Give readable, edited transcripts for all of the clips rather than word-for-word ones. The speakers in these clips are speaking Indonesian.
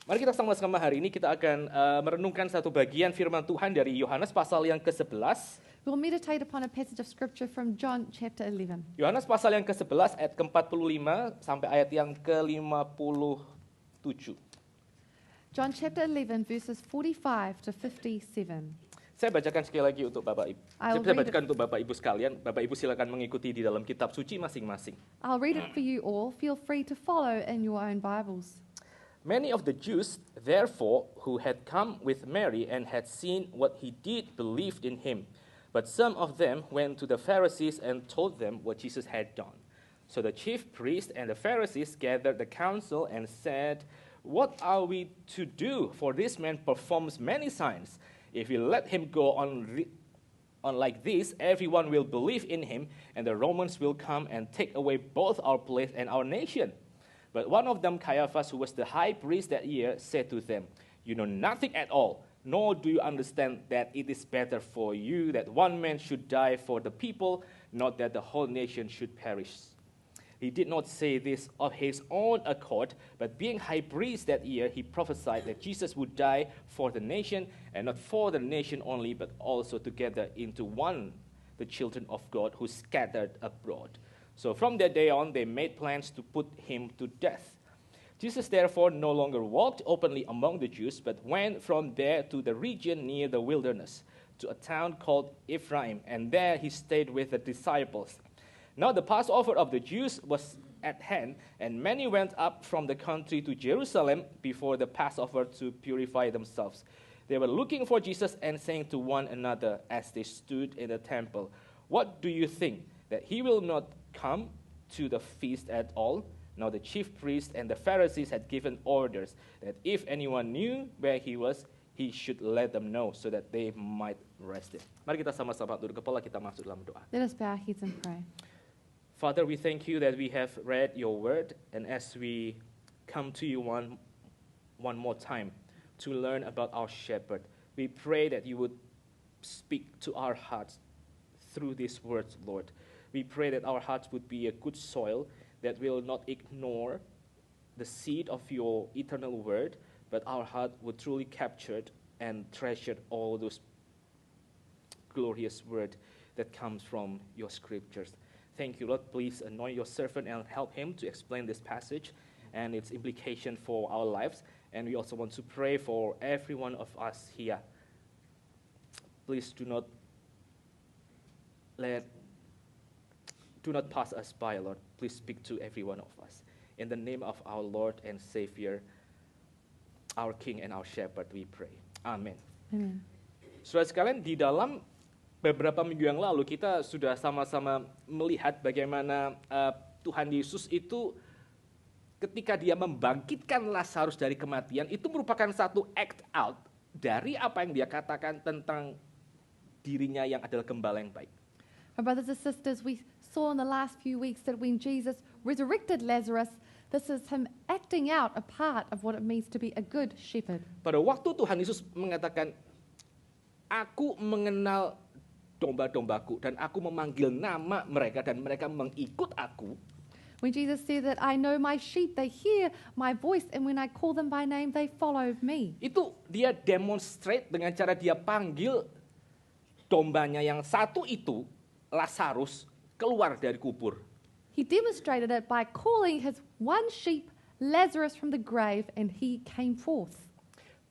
Mari kita sama-sama hari ini kita akan merenungkan satu bagian firman Tuhan dari Yohanes pasal yang ke-11. We'll meditate upon a passage of scripture from John chapter 11. Yohanes pasal yang ke-11 ayat ke-45 sampai ayat yang ke-57. John chapter 11 verses 45 to 57. Saya bacakan sekali lagi untuk Bapak Ibu. I'll Saya read bacakan untuk Bapak Ibu sekalian. Bapak Ibu silakan mengikuti di dalam kitab suci masing-masing. I'll read it for you all. Feel free to follow in your own Bibles. Many of the Jews, therefore, who had come with Mary and had seen what he did, believed in him. But some of them went to the Pharisees and told them what Jesus had done. So the chief priests and the Pharisees gathered the council and said, "What are we to do? For this man performs many signs. If we let him go on like this, everyone will believe in him, and the Romans will come and take away both our place and our nation." But one of them, Caiaphas, who was the high priest that year, said to them, "You know nothing at all, nor do you understand that it is better for you that one man should die for the people, not that the whole nation should perish." He did not say this of his own accord, but being high priest that year, he prophesied that Jesus would die for the nation, and not for the nation only, but also together into one, the children of God who scattered abroad. So from that day on, they made plans to put him to death. Jesus therefore no longer walked openly among the Jews, but went from there to the region near the wilderness, to a town called Ephraim, and there he stayed with the disciples. Now the Passover of the Jews was at hand, and many went up from the country to Jerusalem before the Passover to purify themselves. They were looking for Jesus and saying to one another as they stood in the temple, "What do you think, that he will not come to the feast at all?" Now the chief priests and the Pharisees had given orders that if anyone knew where he was, he should let them know so that they might arrest him. Mari kita sama-sama tunduk kepala, kita masuk dalam doa. Let us bow our heads and pray. Father, we thank you that we have read your word, and as we come to you one more time to learn about our shepherd, we pray that you would speak to our hearts through these words, Lord. We pray that our hearts would be a good soil that will not ignore the seed of your eternal word, but our heart would truly capture and treasure all those glorious word that comes from your scriptures. Thank you, Lord. Please anoint your servant and help him to explain this passage and its implication for our lives. And we also want to pray for every one of us here. Please do not pass us by, Lord. Please speak to every one of us. In the name of our Lord and Savior, our King and our Shepherd, we pray. Amen. Amen. Saudara sekalian, di dalam beberapa minggu yang lalu kita sudah sama-sama melihat bagaimana Tuhan Yesus itu ketika dia membangkitkan Lazarus dari kematian, itu merupakan satu act out dari apa yang dia katakan tentang dirinya yang adalah gembala yang baik. My brothers and sisters, we saw in the last few weeks that when Jesus resurrected Lazarus, this is him acting out a part of what it means to be a good shepherd. Pada waktu Tuhan Yesus mengatakan, "Aku mengenal domba-dombaku dan aku memanggil nama mereka dan mereka mengikut aku." When Jesus said that I know my sheep, they hear my voice, and when I call them by name, they follow me. Itu dia demonstrate dengan cara dia panggil dombanya yang satu itu, Lazarus, keluar dari kubur. He demonstrated it by calling his one sheep, Lazarus, from the grave, and he came forth.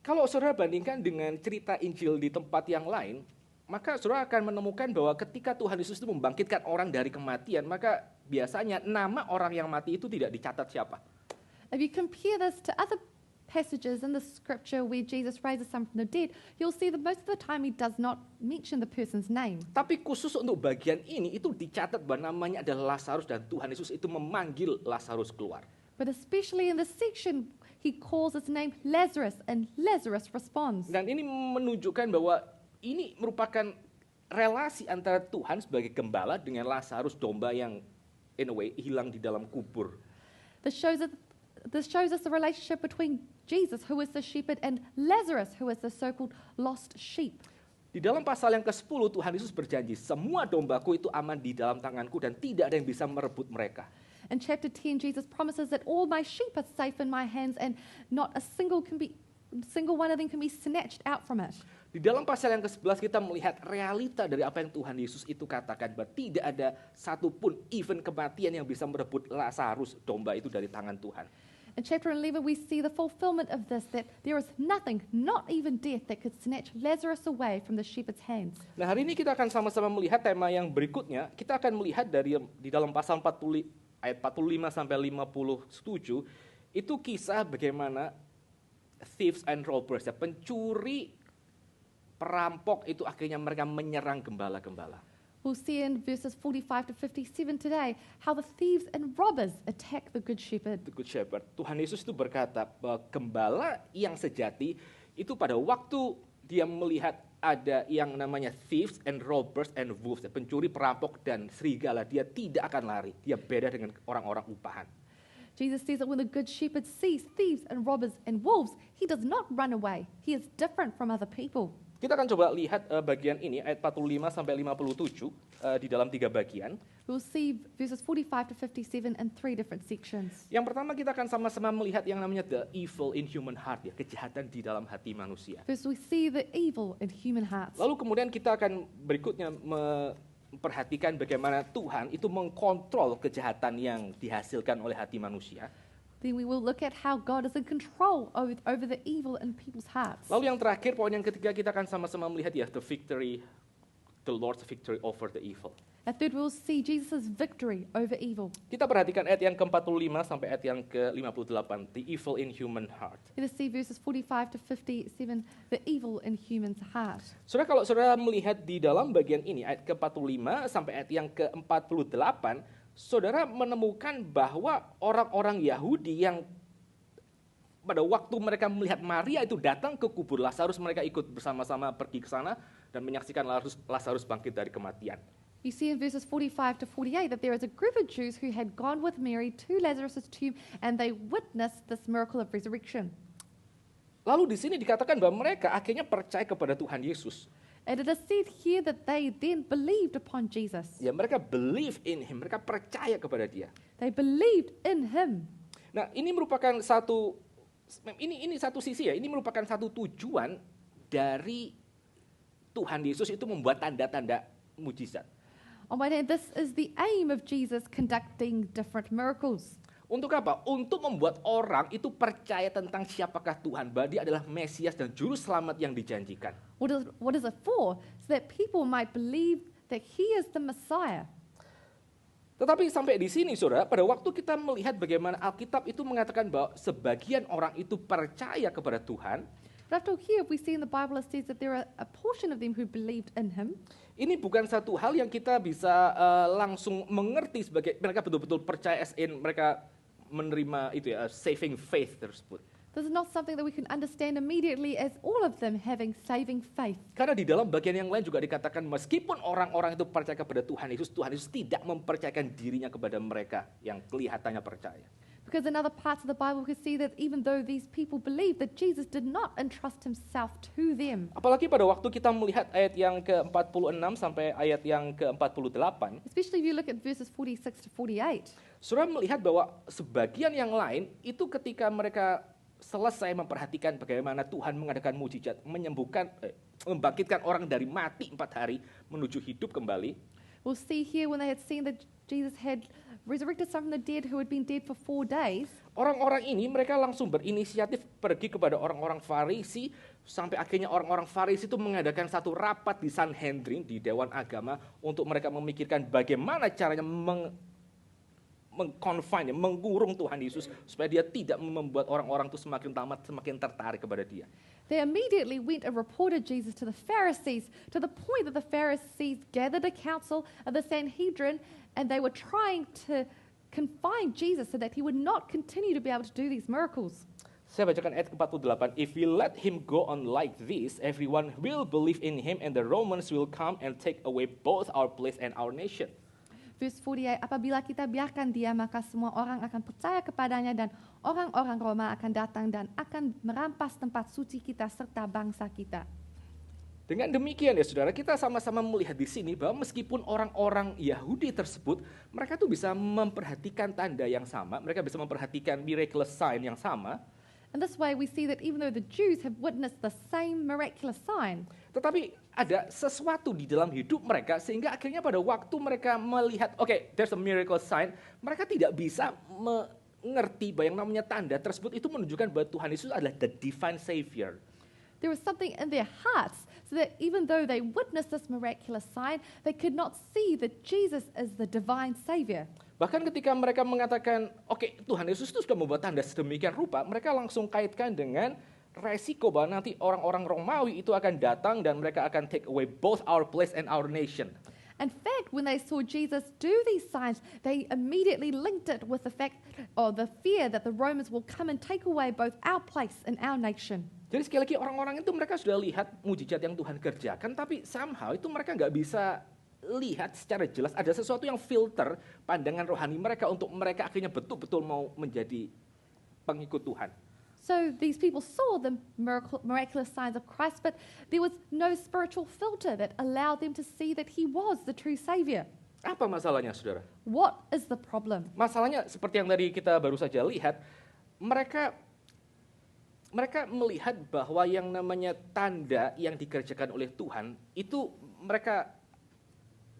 Kalau saudara bandingkan dengan cerita Injil di tempat yang lain, maka saudara akan menemukan bahwa ketika Tuhan Yesus itu membangkitkan orang dari kematian, maka biasanya nama orang yang mati itu tidak dicatat siapa. If you compare this to other passages in the scripture where Jesus raises some from the dead, you'll see that most of the time he does not mention the person's name. Tapi khusus untuk bagian ini itu dicatat bahwa namanya adalah Lazarus dan Tuhan Yesus itu memanggil Lazarus keluar. But especially in this section, he calls his name Lazarus, and Lazarus responds. Dan ini menunjukkan bahwa ini merupakan relasi antara Tuhan sebagai gembala dengan Lazarus, domba yang in a way hilang di dalam kubur. This shows us the relationship between Jesus, who is the shepherd, and Lazarus, who is the so-called lost sheep. Di dalam pasal yang ke-10 Tuhan Yesus berjanji, semua dombaku itu aman di dalam tanganku dan tidak ada yang bisa merebut mereka. In chapter 10, Jesus promises that all my sheep are safe in my hands and not a single one of them can be snatched out from it. Di dalam pasal yang ke-11 kita melihat realita dari apa yang Tuhan Yesus itu katakan, bahwa tidak ada satupun even kematian yang bisa merebut Lazarus, domba itu, dari tangan Tuhan. In chapter 11, we see the fulfillment of this, that there is nothing, not even death, that could snatch Lazarus away from the shepherd's hands. Nah, hari ini kita akan sama-sama melihat tema yang berikutnya. Kita akan melihat di dalam pasal 40 ayat 45 sampai 57 itu kisah bagaimana thieves and robbers, ya, pencuri, perampok itu akhirnya mereka menyerang gembala-gembala. We'll see in verses 45 to 57 today how the thieves and robbers attack the good shepherd. The Good Shepherd. Tuhan Yesus itu berkata bahwa gembala yang sejati itu pada waktu dia melihat ada yang namanya thieves and robbers and wolves, pencuri, perampok, dan serigala, dia tidak akan lari. Dia beda dengan orang-orang upahan. Jesus says that when the good shepherd sees thieves and robbers and wolves, he does not run away. He is different from other people. Kita akan coba lihat bagian ini, ayat 45 sampai 57 di dalam 3 bagian. We'll see verses 45 to 57 in 3 different sections. Yang pertama kita akan sama-sama melihat yang namanya the evil in human heart, ya, kejahatan di dalam hati manusia. First, we see the evil in human hearts. Lalu kemudian kita akan berikutnya memperhatikan bagaimana Tuhan itu mengkontrol kejahatan yang dihasilkan oleh hati manusia. Then we will look at how God is in control over the evil in people's hearts. Lalu yang terakhir, poin yang ketiga, kita akan sama-sama melihat, ya, the Lord's victory over the evil. And third, we will see Jesus' victory over evil. Kita perhatikan ayat yang ke-45 sampai ayat yang ke-58, the evil in human heart. Let us see verses 45 to 57, the evil in human's heart. Saudara, kalau saudara melihat di dalam bagian ini, ayat ke-45 sampai ayat yang ke-48, saudara menemukan bahwa orang-orang Yahudi yang pada waktu mereka melihat Maria itu datang ke kubur Lazarus, mereka ikut bersama-sama pergi ke sana dan menyaksikan Lazarus bangkit dari kematian. You see in verses 45 to 48 that there is a group of Jews who had gone with Mary to Lazarus' tomb and they witnessed this miracle of resurrection. Lalu di sini dikatakan bahwa mereka akhirnya percaya kepada Tuhan Yesus. And it is said here that they then believed upon Jesus. Ya, mereka believe in him, mereka percaya kepada dia. They believed in him. Nah, ini merupakan satu sisi, ya, ini merupakan satu tujuan dari Tuhan Yesus itu membuat tanda-tanda mujizat. On one hand, this is the aim of Jesus conducting different miracles. Untuk apa? Untuk membuat orang itu percaya tentang siapakah Tuhan, bahwa dia adalah Mesias dan juru selamat yang dijanjikan. What is it for? So that people might believe that he is the Messiah. Tetapi sampai di sini, saudara, pada waktu kita melihat bagaimana Alkitab itu mengatakan bahwa sebagian orang itu percaya kepada Tuhan, But after here, we see in the Bible it says that there are a portion of them who believed in him. ini bukan satu hal yang kita bisa langsung mengerti sebagai mereka betul-betul percaya, mereka menerima itu, ya, saving faith tersebut. This is not something that we can understand immediately as all of them having saving faith. Karena di dalam bagian yang lain juga dikatakan meskipun orang-orang itu percaya kepada Tuhan Yesus tidak mempercayakan dirinya kepada mereka yang kelihatannya percaya. Because in other parts of the Bible, we see that even though these people believed, that Jesus did not entrust himself to them. Apalagi pada waktu kita melihat ayat yang ke-46 sampai ayat yang ke-48, Especially if you look at verses 46 to 48. Saudara melihat bahwa sebagian yang lain itu ketika mereka selesai memperhatikan bagaimana Tuhan mengadakan mujizat, membangkitkan orang dari mati 4 hari menuju hidup kembali. We'll see here when they had seen that Jesus had resurrected some from the dead who had been dead for 4 days. Orang-orang ini mereka langsung berinisiatif pergi kepada orang-orang Farisi, sampai akhirnya orang-orang Farisi itu mengadakan satu rapat di Sanhedrin, di Dewan Agama, untuk mereka memikirkan bagaimana caranya mengkonfine, mengurung Tuhan Yesus supaya dia tidak membuat orang-orang itu semakin tamat, semakin tertarik kepada dia. They immediately went and reported Jesus to the Pharisees, to the point that the Pharisees gathered a council of the Sanhedrin and they were trying to confine Jesus so that he would not continue to be able to do these miracles. Saya bacakan ayat ke-48. If we let him go on like this, everyone will believe in him and the Romans will come and take away both our place and our nation. Verse 48, apabila kita biarkan dia, maka semua orang akan percaya kepadanya dan orang-orang Roma akan datang dan akan merampas tempat suci kita serta bangsa kita. Dengan demikian ya saudara, kita sama-sama melihat di sini bahwa meskipun orang-orang Yahudi tersebut, mereka tuh bisa memperhatikan tanda yang sama, mereka bisa memperhatikan miraculous sign yang sama, And this way we see that even though the Jews have witnessed the same miraculous sign, tetapi ada sesuatu di dalam hidup mereka sehingga akhirnya pada waktu mereka melihat, okay, there's a miracle sign, mereka tidak bisa mengerti bahwa yang namanya tanda tersebut itu menunjukkan bahwa Tuhan Yesus adalah the divine savior. there was something in their hearts so that even though they witnessed this miraculous sign, they could not see that Jesus is the divine Savior. Bahkan ketika mereka mengatakan, oke, Tuhan Yesus itu sudah membuat tanda sedemikian rupa, mereka langsung kaitkan dengan resiko bahwa nanti orang-orang Romawi itu akan datang dan mereka akan take away both our place and our nation. In fact, when they saw Jesus do these signs, they immediately linked it with the fact or the fear that the Romans will come and take away both our place and our nation. Jadi sekali lagi orang-orang itu mereka sudah lihat mujizat yang Tuhan kerjakan, tapi somehow itu mereka nggak bisa lihat secara jelas, ada sesuatu yang filter pandangan rohani mereka untuk mereka akhirnya betul-betul mau menjadi pengikut Tuhan. So these people saw the miraculous signs of Christ, but there was no spiritual filter that allowed them to see that he was the true Savior. Apa masalahnya, saudara? What is the problem? Masalahnya seperti yang tadi kita baru saja lihat, mereka melihat bahwa yang namanya tanda yang dikerjakan oleh Tuhan, itu mereka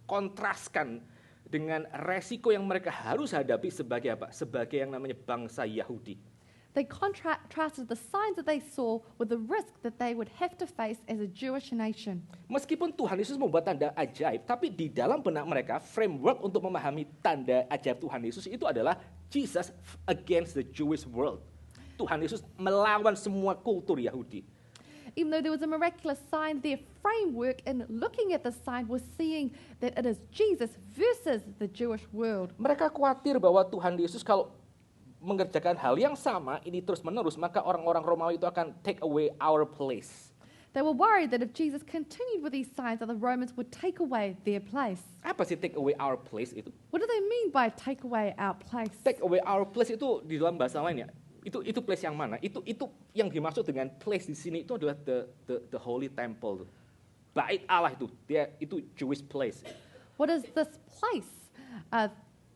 kontraskan dengan resiko yang mereka harus hadapi sebagai apa? Sebagai yang namanya bangsa Yahudi. They contrasted the signs that they saw with the risk that they would have to face as a Jewish nation. Meskipun Tuhan Yesus membuat tanda ajaib, tapi di dalam benak mereka, framework untuk memahami tanda ajaib Tuhan Yesus itu adalah Jesus against the Jewish world. Tuhan Yesus melawan semua kultur Yahudi. Even though there was a miraculous sign, their framework in looking at the sign was seeing that it is Jesus versus the Jewish world. Mereka khawatir bahwa Tuhan Yesus kalau mengerjakan hal yang sama ini terus-menerus, maka orang-orang Romawi itu akan take away our place. They were worried that if Jesus continued with these signs, that the Romans would take away their place. Apa sih take away our place itu? What do they mean by take away our place? Take away our place itu di dalam bahasa lain ya. Itu place yang mana? Itu yang dimaksud dengan place di sini itu adalah the holy temple. Bait Allah itu Jewish place. What is this place?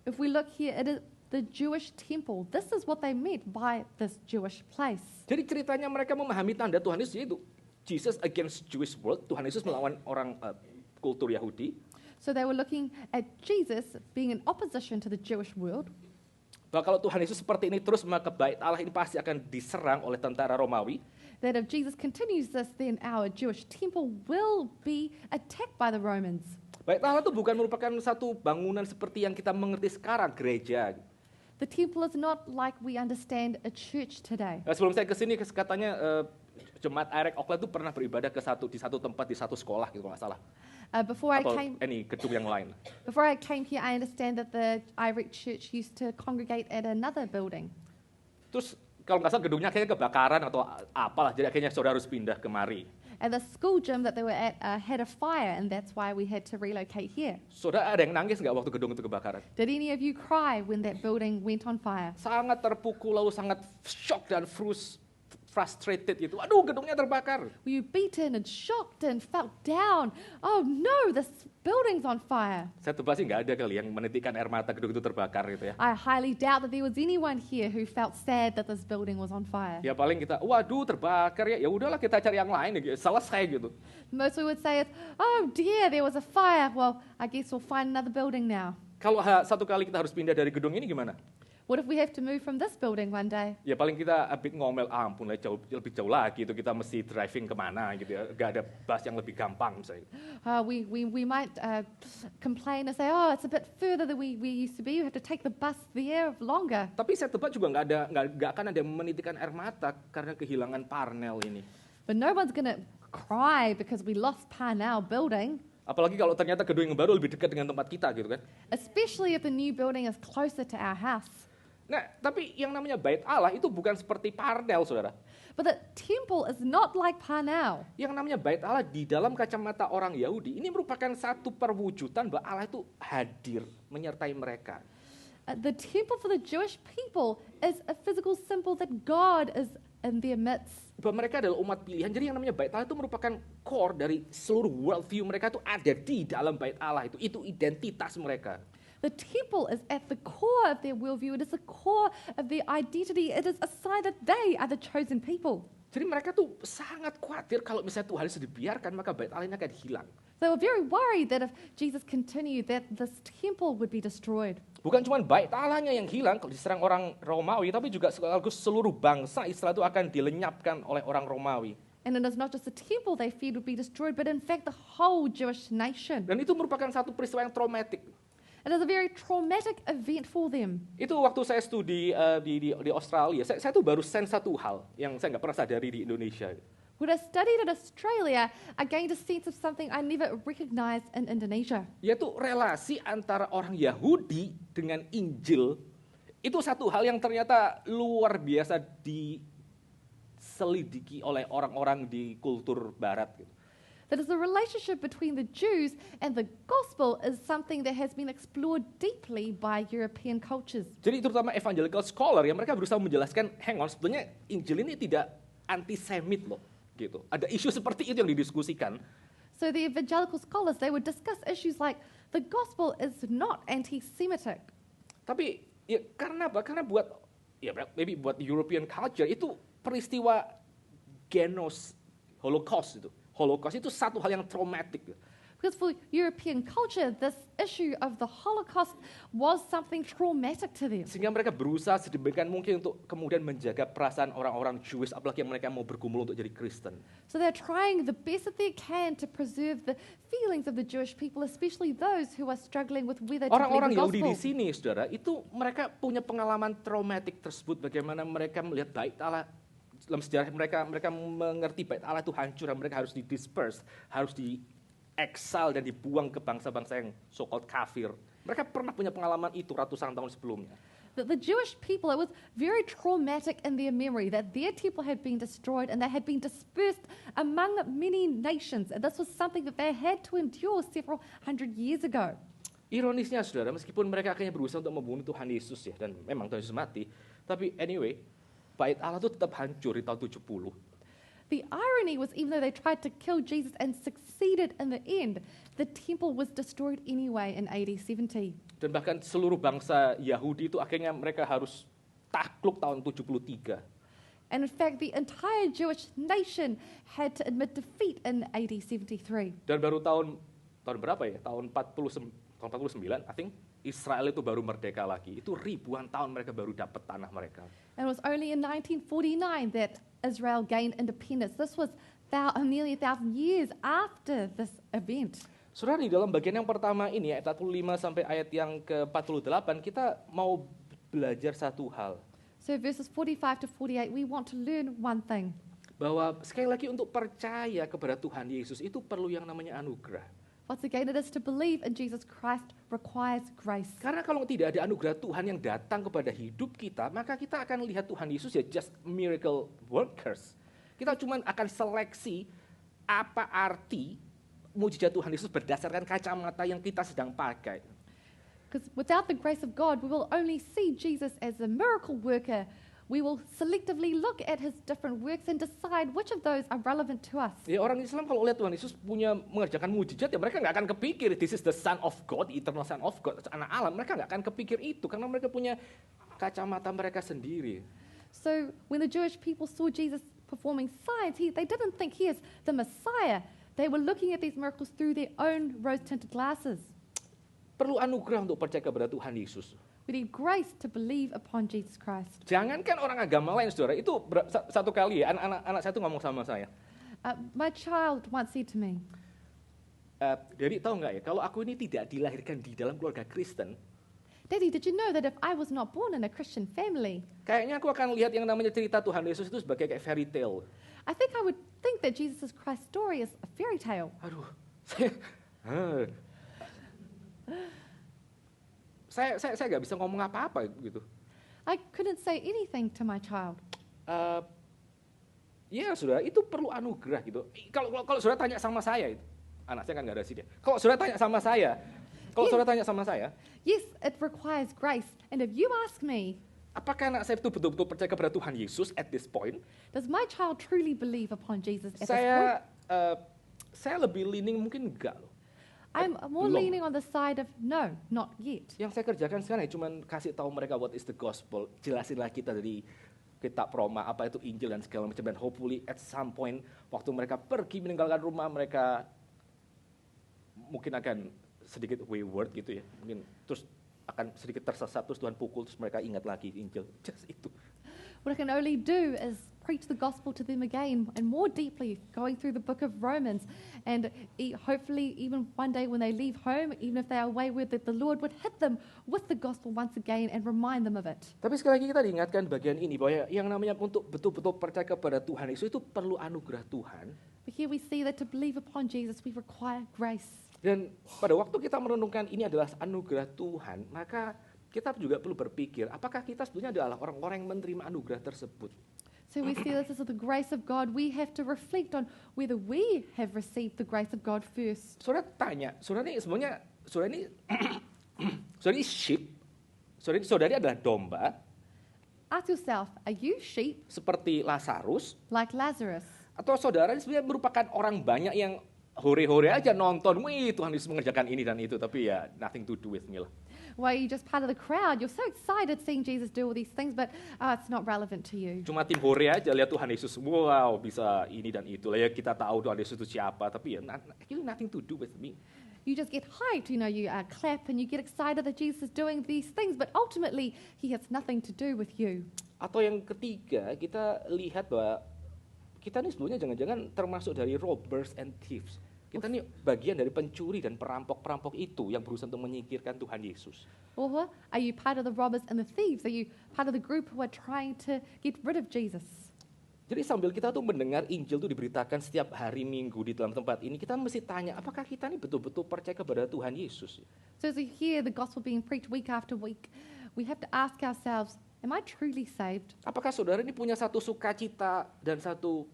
If we look here, it is the Jewish temple. This is what they meant by this Jewish place. Jadi ceritanya mereka memahami tanda Tuhan Yesus itu Jesus against Jewish world. Tuhan Yesus melawan orang kultur Yahudi. So they were looking at Jesus being in opposition to the Jewish world. Bahwa kalau Tuhan Yesus seperti ini terus, maka bait Allah ini pasti akan diserang oleh tentara Romawi. That if Jesus continues this, then our Jewish temple will be attacked by the Romans. Bait Allah itu bukan merupakan satu bangunan seperti yang kita mengerti sekarang, gereja. The temple is not like we understand a church today. Nah, sebelum saya kesini, katanya jemaat IREC Auckland itu pernah beribadah di satu tempat, di satu sekolah gitu, nggak salah. Before I Atau came gedung yang lain. here, I understand that the IREC Church used to congregate at another building. Terus kalau nggak salah gedungnya akhirnya kebakaran atau apalah, jadi akhirnya saudara harus pindah kemari. And the school gym that they were at had a fire, and that's why we had to relocate here. Saudara ada yang nangis nggak waktu gedung itu kebakaran? Did any of you cry when that building went on fire? Sangat terpukul, lalu sangat shock dan frustrated gitu. Aduh, gedungnya terbakar. Were you beaten and shocked and felt down? Oh no, this building's on fire. Saya tebak sih nggak ada kali yang menitikkan air mata gedung itu terbakar gitu ya. I highly doubt that there was anyone here who felt sad that this building was on fire. Ya paling kita, waduh terbakar ya, ya udahlah kita cari yang lain gitu. Selesai gitu. Most we would say is, oh dear, there was a fire. Well, I guess we'll find another building now. Kalau satu kali kita harus pindah dari gedung ini gimana? What if we have to move from this building one day? Ya paling kita ngomel, ampun lah lebih jauh lagi itu kita mesti driving kemana gitu ya. Gak ada bus yang lebih gampang misalnya. We might complain and say, oh, it's a bit further than we used to be. You have to take the bus there longer. Tapi saya tebak juga nggak akan ada yang menitikkan air mata karena kehilangan Parnell ini. But no one's going to cry because we lost Parnell building. Apalagi kalau ternyata gedung yang baru lebih dekat dengan tempat kita gitu kan. Especially if the new building is closer to our house. Nah, tapi yang namanya bait Allah itu bukan seperti Parnell, saudara. But the temple is not like Parnell. Yang namanya bait Allah di dalam kacamata orang Yahudi, ini merupakan satu perwujudan bahwa Allah itu hadir menyertai mereka. The temple for the Jewish people is a physical symbol that God is in their midst. Bahwa mereka adalah umat pilihan. Jadi yang namanya Bait Allah itu merupakan core dari seluruh worldview mereka itu ada di dalam Bait Allah itu. Itu identitas mereka. The temple is at the core of their worldview. It is the core of their identity. It is a sign that they are the chosen people. Jadi mereka tuh sangat khawatir kalau misalnya Tuhan Yesus dibiarkan maka Bait Allah ini akan hilang. They were very worried that if Jesus continued, that this temple would be destroyed. Bukan cuma Bait Allahnya yang hilang kalau diserang orang Romawi, tapi juga sekaligus seluruh bangsa Israel itu akan dilenyapkan oleh orang Romawi. And it is not just the temple they feared would be destroyed, but in fact the whole Jewish nation. Dan itu merupakan satu peristiwa yang traumatik. It is a very traumatic event for them. Itu waktu saya studi di Australia, saya tuh baru sense satu hal yang saya nggak pernah sadari di Indonesia. When I studied in Australia, I gained a sense of something I never recognized in Indonesia. Yaitu relasi antara orang Yahudi dengan Injil. Itu satu hal yang ternyata luar biasa diselidiki oleh orang-orang di kultur barat. Gitu. That is the relationship between the Jews and the gospel is something that has been explored deeply by European cultures. Jadi terutama evangelical scholar yang mereka berusaha menjelaskan, hang on, sebetulnya Injil ini tidak antisemit loh. Gitu. Ada isu seperti itu yang didiskusikan. So the evangelical scholars, they would discuss issues like the gospel is not anti-Semitic. Tapi ya karena apa? Karena buat European culture itu peristiwa Holocaust itu. Holocaust itu satu hal yang traumatik. Because for European culture, this issue of the Holocaust was something traumatic to them. Sehingga mereka berusaha sedemikian mungkin untuk kemudian menjaga perasaan orang-orang Jewish, apalagi yang mereka mau bergumul untuk jadi Kristen. So they're trying the best that they can to preserve the feelings of the Jewish people, especially those who are struggling with whether to believe Orang-orang the Yahudi gospel. di sini, saudara, itu mereka punya pengalaman traumatik tersebut, bagaimana mereka melihat Bait Allah dalam sejarah mereka mengerti Bait Allah itu hancur, dan mereka harus di-disperse, harus di-exile dan dibuang ke bangsa-bangsa yang so-called kafir. Mereka pernah punya pengalaman itu ratusan tahun sebelumnya. But the Jewish people, it was very traumatic in their memory that their temple had been destroyed and they had been dispersed among many nations. And this was something that they had to endure several hundred years ago. Ironisnya, saudara, meskipun mereka akhirnya berusaha untuk membunuh Tuhan Yesus ya, dan memang Tuhan Yesus mati, tapi anyway, Bait Allah itu tetap hancur di tahun 70. The irony was even though they tried to kill Jesus and succeeded in the end, the temple was destroyed anyway in AD 70. Dan bahkan seluruh bangsa Yahudi itu akhirnya mereka harus takluk tahun 73. And in fact, the entire Jewish nation had to admit defeat in AD 73. Dan baru tahun berapa ya? Tahun 49, I think, Israel itu baru merdeka lagi. Itu ribuan tahun mereka baru dapat tanah mereka. And it was only in 1949 that Israel gained independence. This was nearly 1,000 years after this event. Saudara, di dalam bagian yang pertama ini, ayat 45 sampai ayat yang ke-48, kita mau belajar satu hal. So verses 45 to 48, we want to learn one thing. Bahwa sekali lagi untuk percaya kepada Tuhan Yesus itu perlu yang namanya anugerah. Once again, it is to believe in Jesus Christ requires grace. Karena kalau tidak ada anugerah Tuhan yang datang kepada hidup kita, maka kita akan lihat Tuhan Yesus ya just miracle workers. Kita cuma akan seleksi apa arti mujizat Tuhan Yesus berdasarkan kacamata yang kita sedang pakai. Because without the grace of God, we will only see Jesus as a miracle worker. We will selectively look at his different works and decide which of those are relevant to us. Ya, orang Islam kalau lihat Tuhan Yesus mengerjakan mujizat, ya mereka nggak akan kepikir this is the Son of God, the eternal Son of God, anak Allah. Mereka nggak akan kepikir itu karena mereka punya kacamata mereka sendiri. So when the Jewish people saw Jesus performing signs, they didn't think he is the Messiah. They were looking at these miracles through their own rose-tinted glasses. Perlu anugerah untuk percaya kepada Tuhan Yesus. We need grace to believe upon Jesus Christ. Jangankan orang agama lain, saudara, itu satu kali ya, anak saya tuh ngomong sama saya. My child once said to me, Daddy, tahu nggak ya, kalau aku ini tidak dilahirkan di dalam keluarga Kristen, Daddy, did you know that if I was not born in a Christian family, kayaknya aku akan lihat yang namanya cerita Tuhan Yesus itu sebagai kayak fairy tale. I think I would think that Jesus Christ's story is a fairy tale. Aduh, saya nggak bisa ngomong apa-apa gitu. I couldn't say anything to my child. Ya, saudara, itu perlu anugerah gitu. Kalau saudara tanya sama saya, anak saya kan nggak ada sini. Kalau saudara tanya sama saya, Yes, it requires grace. And if you ask me, apakah anak saya itu betul-betul percaya kepada Tuhan Yesus at this point? Does my child truly believe upon Jesus at this point? Saya lebih leaning mungkin enggak loh. I'm more belum. leaning on the side of no, not yet. Yang saya kerjakan sekarang ya cuma kasih tahu mereka what is the gospel, jelasinlah kita dari kitab Roma, apa itu Injil dan segala macam, dan hopefully at some point waktu mereka pergi meninggalkan rumah mereka mungkin akan sedikit wayward gitu ya, mungkin terus akan sedikit tersesat, terus Tuhan pukul, terus mereka ingat lagi Injil, just itu. What I can only do is preach the gospel to them again and more deeply, going through the book of Romans, and hopefully even one day when they leave home, even if they are wayward, that the Lord would hit them with the gospel once again and remind them of it. Tapi sekali lagi kita diingatkan bagian ini bahwa yang namanya untuk betul-betul percaya kepada Tuhan Yesus itu perlu anugerah Tuhan. But here we see that to believe upon Jesus, we require grace. Dan pada waktu kita merenungkan ini adalah anugerah Tuhan, maka kita juga perlu berpikir, apakah kita sebetulnya adalah orang-orang yang menerima anugerah tersebut? So we see this as the grace of God. We have to reflect on whether we have received the grace of God first. Saudara tanya, saudara ini sebenarnya, saudara ini sheep, saudari adalah domba, Ask yourself, are you sheep seperti Lazarus, like Lazarus? atau saudara ini sebenarnya merupakan orang banyak yang hore-hore aja nonton, wih Tuhan Yesus mengerjakan ini dan itu, tapi ya nothing to do with me lah. Well, you're just part of the crowd. You're so excited seeing Jesus do all these things, but it's not relevant to you. Cuma tim hore aja lihat Tuhan Yesus, wow bisa ini dan itu lah ya, kita tahu Tuhan Yesus itu siapa, tapi ya actually nothing to do with me. You just get hyped, you clap and you get excited that Jesus is doing these things, but ultimately he has nothing to do with you. Atau yang ketiga, kita lihat bahwa kita ini sebetulnya jangan-jangan termasuk dari robbers and thieves. Kita ini bagian dari pencuri dan perampok-perampok itu yang berusaha untuk menyingkirkan Tuhan Yesus. Or are you part of the robbers and the thieves? Are you part of the group who are trying to get rid of Jesus? Jadi sambil kita tuh mendengar Injil tuh diberitakan setiap hari Minggu di dalam tempat ini, kita mesti tanya, apakah kita ini betul-betul percaya kepada Tuhan Yesus? So as we hear the gospel being preached week after week, we have to ask ourselves, am I truly saved? Apakah saudara ini punya satu sukacita dan satu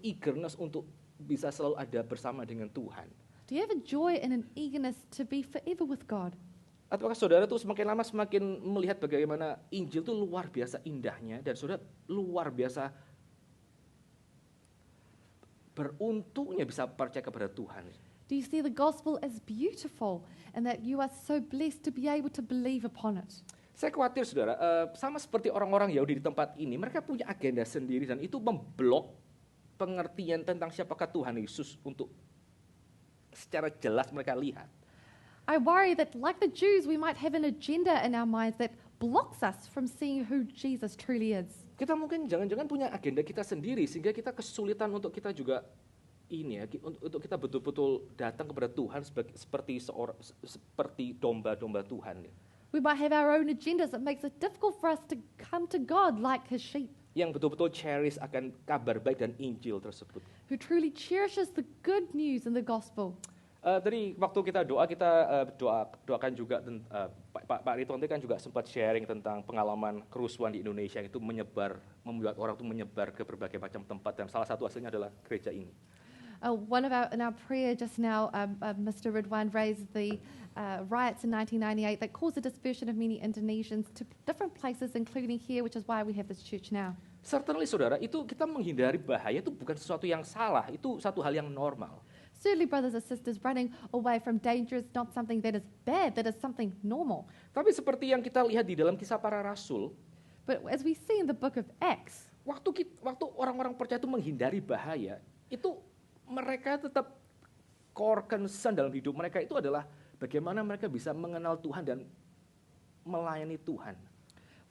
eagerness untuk bisa selalu ada bersama dengan Tuhan? Do you have a joy and an eagerness to be forever with God? Ataukah saudara tuh semakin lama semakin melihat bagaimana Injil tuh luar biasa indahnya dan saudara luar biasa beruntungnya bisa percaya kepada Tuhan? Do you see the gospel as beautiful and that you are so blessed to be able to believe upon it? Saya khawatir saudara, sama seperti orang-orang Yahudi di tempat ini, mereka punya agenda sendiri dan itu memblok pengertian tentang siapakah Tuhan Yesus untuk secara jelas mereka lihat. I worry that like the Jews, we might have an agenda in our minds that blocks us from seeing who Jesus truly is. Kita mungkin jangan-jangan punya agenda kita sendiri sehingga kita kesulitan untuk kita juga untuk kita betul-betul datang kepada Tuhan seperti domba-domba Tuhan. We might have our own agendas that makes it difficult for us to come to God like his sheep. Yang betul-betul cherish akan kabar baik dan Injil tersebut. Who truly cherishes the good news in the gospel. Tadi waktu kita doakan juga Pak Rituan kan juga sempat sharing tentang pengalaman kerusuhan di Indonesia itu membuat orang itu menyebar ke berbagai macam tempat dan salah satu hasilnya adalah gereja ini. In our prayer just now, Mr. Ridwan raised the riots in 1998 that caused the dispersion of many Indonesians to different places, including here, which is why we have this church now. Certainly, saudara, itu kita menghindari bahaya itu bukan sesuatu yang salah, itu satu hal yang normal. Certainly, brothers and sisters, running away from danger is not something that is bad, that is something normal. Tapi seperti yang kita lihat di dalam Kisah Para Rasul, But as we see in the book of Acts, waktu orang-orang percaya itu menghindari bahaya, itu mereka tetap core concern dalam hidup mereka itu adalah bagaimana mereka bisa mengenal Tuhan dan melayani Tuhan.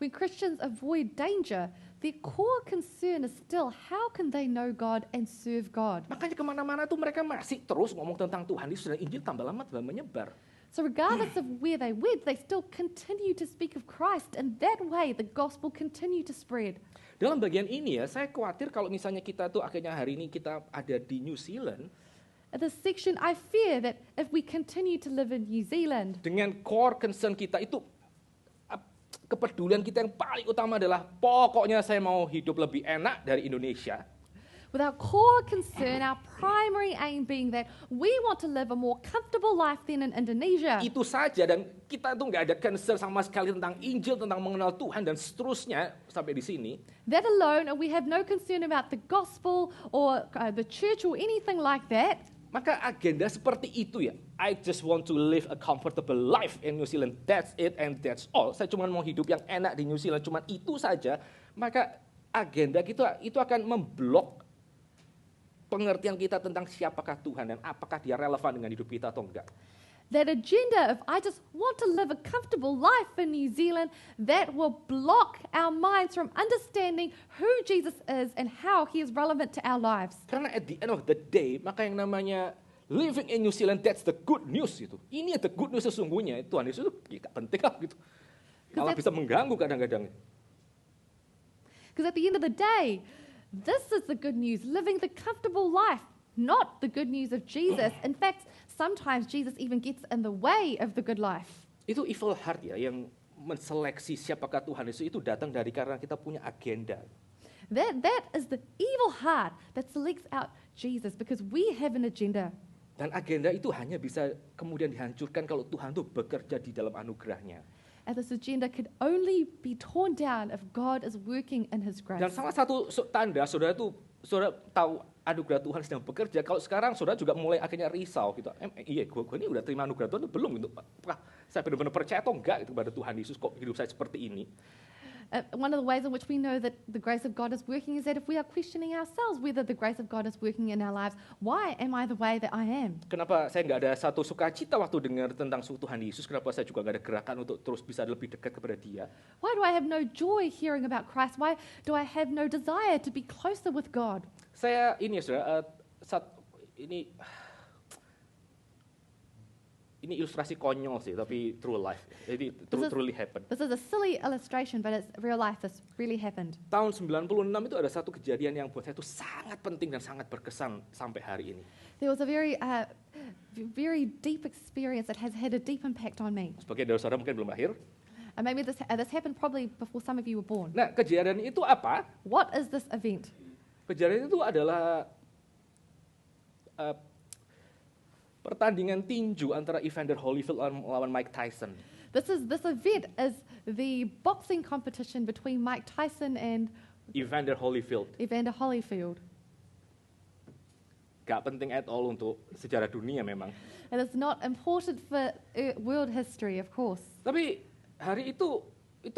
when Christians avoid danger, their core concern is still how can they know God and serve God. Makanya kemana-mana tuh mereka masih terus ngomong tentang Tuhan Yesus dan Injil tambah lama tambah menyebar. So regardless of where they went, they still continue to speak of Christ, and that way the gospel continue to spread. Dalam bagian ini ya, saya khawatir kalau misalnya kita tuh akhirnya hari ini kita ada di New Zealand, At this section, I fear that if we continue to live in New Zealand, dengan core concern kita itu, kepedulian kita yang paling utama adalah pokoknya saya mau hidup lebih enak dari Indonesia. with our core concern, our primary aim being that we want to live a more comfortable life than in Indonesia. Itu saja, dan kita tuh nggak ada concern sama sekali tentang Injil, tentang mengenal Tuhan dan seterusnya sampai di sini. That alone, and we have no concern about the gospel or the church or anything like that. Maka agenda seperti itu ya. I just want to live a comfortable life in New Zealand. That's it and that's all. Saya cuma mau hidup yang enak di New Zealand, cuma itu saja. Maka agenda kita itu akan memblok pengertian kita tentang siapakah Tuhan dan apakah dia relevan dengan hidup kita atau enggak. That agenda of I just want to live a comfortable life in New Zealand, that will block our minds from understanding who Jesus is and how he is relevant to our lives. Karena at the end of the day, maka yang namanya living in New Zealand, that's the good news itu. Ini the good news sesungguhnya. Tuhan Yesus itu ya, penting lah gitu. Malah bisa mengganggu kadang-kadang. Because at the end of the day, this is the good news, living the comfortable life, not the good news of Jesus. In fact, sometimes Jesus even gets in the way of the good life. Itu evil heart ya, yang menseleksi siapakah Tuhan Yesus itu datang dari karena kita punya agenda. That is the evil heart that selects out Jesus because we have an agenda. Dan agenda itu hanya bisa kemudian dihancurkan kalau Tuhan itu bekerja di dalam anugerahnya. And this agenda could only be torn down if God is working in His grace. Dan salah satu tanda saudara tahu anugerah Tuhan sedang bekerja. Kalau sekarang saudara juga mulai akhirnya risau gitu. Iya, gue ini udah terima anugerah Tuhan atau belum gitu. Apakah saya benar-benar percaya atau enggak itu kepada Tuhan Yesus, kok hidup saya seperti ini? One of the ways in which we know that the grace of God is working is that if we are questioning ourselves whether the grace of God is working in our lives, why am I the way that I am? Kenapa saya nggak ada satu sukacita waktu dengar tentang Tuhan Yesus? Kenapa saya juga nggak ada gerakan untuk terus bisa lebih dekat kepada Dia? Why do I have no joy hearing about Christ? Why do I have no desire to be closer with God? Saya ini ya saudara, ini ilustrasi konyol sih, tapi true life. Jadi truly happened. This is a silly illustration, but it's real life. This really happened. Tahun 96 itu ada satu kejadian yang buat saya itu sangat penting dan sangat berkesan sampai hari ini. There was a very deep experience that has had a deep impact on me. Sebagian dari saudara mungkin belum lahir. And maybe this happened probably before some of you were born. Nah, kejadian itu apa? What is this event? Kejadian itu adalah pertandingan tinju antara Evander Holyfield melawan Mike Tyson. This event is the boxing competition between Mike Tyson and Evander Holyfield. Evander Holyfield. Gak penting at all untuk sejarah dunia memang. And it's not important for world history, of course. Tapi hari itu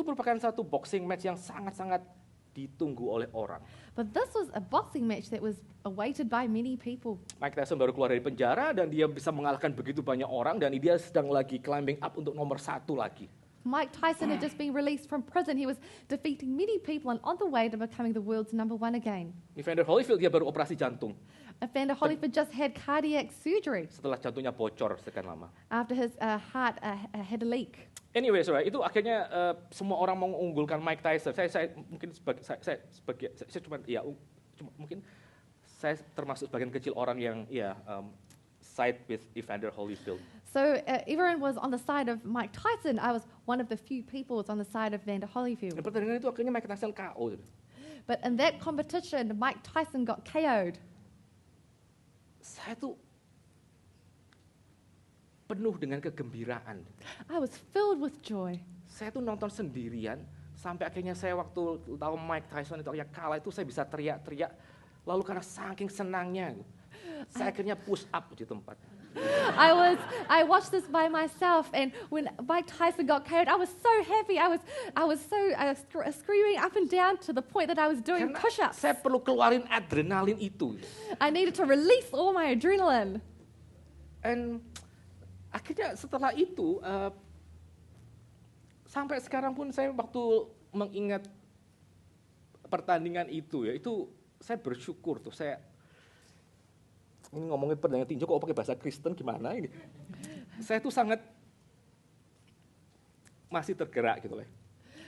merupakan satu boxing match yang sangat-sangat ditunggu oleh orang. But this was a boxing match that was awaited by many people. Mike Tyson baru keluar dari penjara dan dia bisa mengalahkan begitu banyak orang dan dia sedang lagi climbing up untuk nomor 1 lagi. Mike Tyson had just been released from prison. He was defeating many people and on the way to becoming the world's number 1 again. Evander Holyfield dia baru operasi jantung. Evander Holyfield just had cardiac surgery. Setelah jantungnya bocor sekian lama. After his heart had a leak. Anyway, saudara, itu akhirnya semua orang mengunggulkan Mike Tyson. Saya mungkin saya termasuk sebagian kecil orang yang side with Evander Holyfield. So everyone was on the side of Mike Tyson. I was one of the few people was on the side of Evander Holyfield. Dan pertandingan itu akhirnya Mike Tyson KO. But in that competition, Mike Tyson got KO'd. Saya tuh penuh dengan kegembiraan. I was filled with joy. Saya tuh nonton sendirian sampai akhirnya saya waktu tahu Mike Tyson itu akhirnya kalah itu saya bisa teriak-teriak. Lalu karena saking senangnya, saya akhirnya push up di tempat. I watched this by myself, and when Mike Tyson got KO'd, I was so happy. I was screaming up and down to the point that I was doing push-ups. Saya perlu keluarin adrenalin itu. I needed to release all my adrenaline. And akhirnya setelah itu, sampai sekarang pun saya waktu mengingat pertandingan itu ya, itu saya bersyukur tuh. Saya ini ngomongin pertandingan tinju kok pakai bahasa Kristen gimana ini? Saya tuh sangat masih tergerak gitu loh.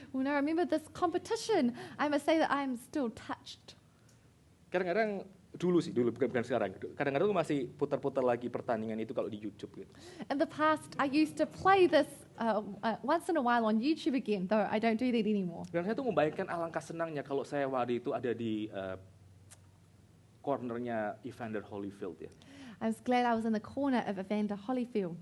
When I remember this competition, I must say that I'm still touched. Kadang-kadang dulu bukan sekarang. Kadang-kadang masih putar-putar lagi pertandingan itu kalau di YouTube gitu. In the past, I used to play this once in a while on YouTube again, though I don't do that anymore. Dan saya tuh membayangkan alangkah senangnya kalau saya waktu itu ada di cornernya Evander Holyfield ya. I was glad I was in the corner of Evander Holyfield.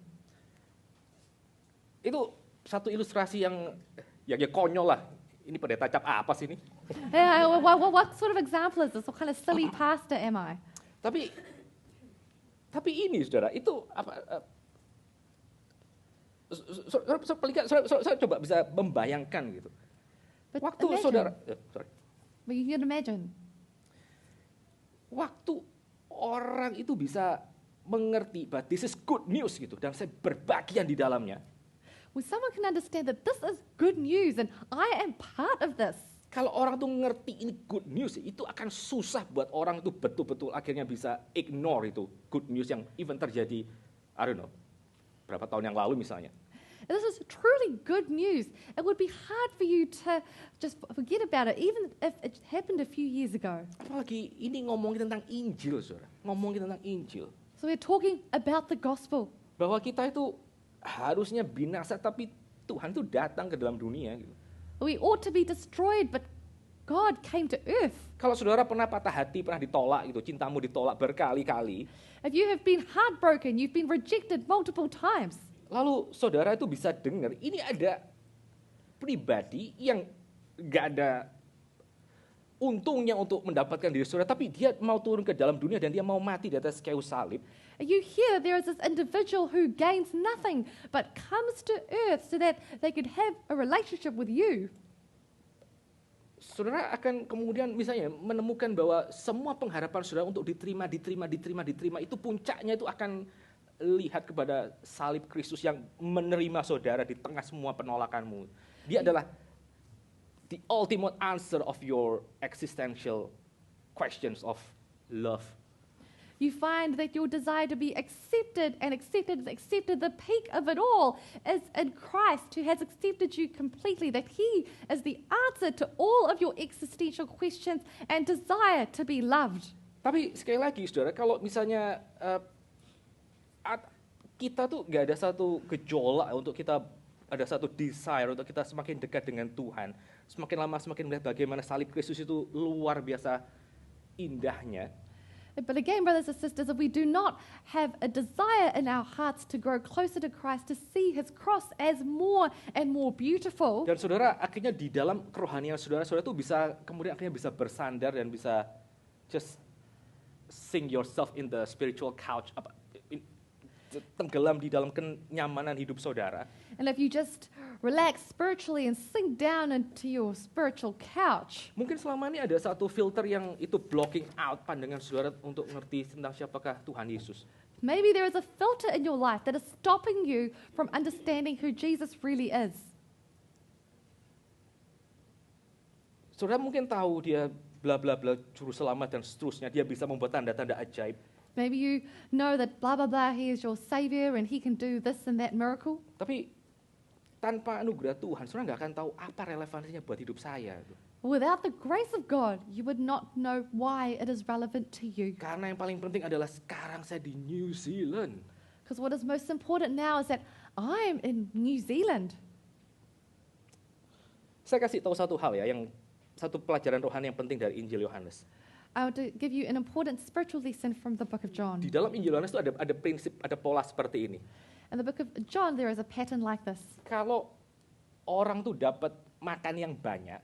Itu satu ilustrasi yang ya konyol lah. Ini pendeta cap apa sih ini? Yeah, what sort of example is this? What kind of silly pastor am I? Tapi ini saudara, itu apa? Saya coba bisa membayangkan gitu. But Waktu imagine, saudara, but you can imagine, waktu orang itu bisa mengerti bahwa this is good news gitu, dan saya berbagian di dalamnya. when someone can understand that this is good news and I am part of this. Kalau orang tuh ngerti ini good news, itu akan susah buat orang itu betul-betul akhirnya bisa ignore itu good news yang even terjadi, I don't know, berapa tahun yang lalu misalnya. If this is truly good news, it would be hard for you to just forget about it, even if it happened a few years ago. Apalagi ini ngomongin tentang Injil, saudara. Ngomongin tentang Injil. So we're talking about the gospel. Bahwa kita itu harusnya binasa, tapi Tuhan itu datang ke dalam dunia. Gitu. We ought to be destroyed, but God came to earth. Kalau saudara pernah patah hati, pernah ditolak, gitu, cintamu ditolak berkali-kali, If you have been heartbroken, you've been rejected multiple times. lalu saudara itu bisa dengar, ini ada pribadi yang gak ada untungnya untuk mendapatkan diri saudara, tapi dia mau turun ke dalam dunia dan dia mau mati di atas kayu salib. You hear there is this individual who gains nothing but comes to earth so that they could have a relationship with you. Saudara akan kemudian misalnya menemukan bahwa semua pengharapan saudara untuk diterima itu puncaknya itu akan lihat kepada salib Kristus yang menerima saudara di tengah semua penolakanmu. Dia adalah the ultimate answer of your existential questions of love. You find that your desire to be accepted, the peak of it all is in Christ, who has accepted you completely, that He is the answer to all of your existential questions and desire to be loved. Tapi sekali lagi saudara, kalau misalnya kita tuh gak ada satu gejolak untuk kita, ada satu desire untuk kita semakin dekat dengan Tuhan, semakin lama semakin melihat bagaimana salib Kristus itu luar biasa indahnya. But again, brothers and sisters, if we do not have a desire in our hearts to grow closer to Christ, to see His cross as more and more beautiful, Dan saudara akhirnya di dalam kerohanian saudara tuh bisa kemudian akhirnya bisa bersandar dan bisa just sink yourself in the spiritual couch, tenggelam di dalam kenyamanan hidup saudara. and if you just relax spiritually and sink down into your spiritual couch, Mungkin selama ini ada satu filter yang itu blocking out pandangan saudara untuk ngerti tentang siapakah Tuhan Yesus. maybe there is a filter in your life that is stopping you from understanding who Jesus really is. Saudara mungkin tahu dia bla bla bla juru selamat dan seterusnya, dia bisa membuat tanda-tanda ajaib. Maybe you know that blah, blah, blah, He is your Savior and He can do this and that miracle. Tapi tanpa anugerah Tuhan, saudara nggak akan tahu apa relevansinya buat hidup saya. Without the grace of God, you would not know why it is relevant to you. Karena yang paling penting adalah sekarang saya di New Zealand. Because what is most important now is that I'm in New Zealand. Saya kasih tahu satu hal ya, yang satu pelajaran rohani yang penting dari Injil Yohanes. I want to give you an important spiritual lesson from the book of John. Di dalam Injil Yohanes itu ada prinsip, ada pola seperti ini. In the book of John, there is a pattern like this. Kalau orang tuh dapat makan yang banyak,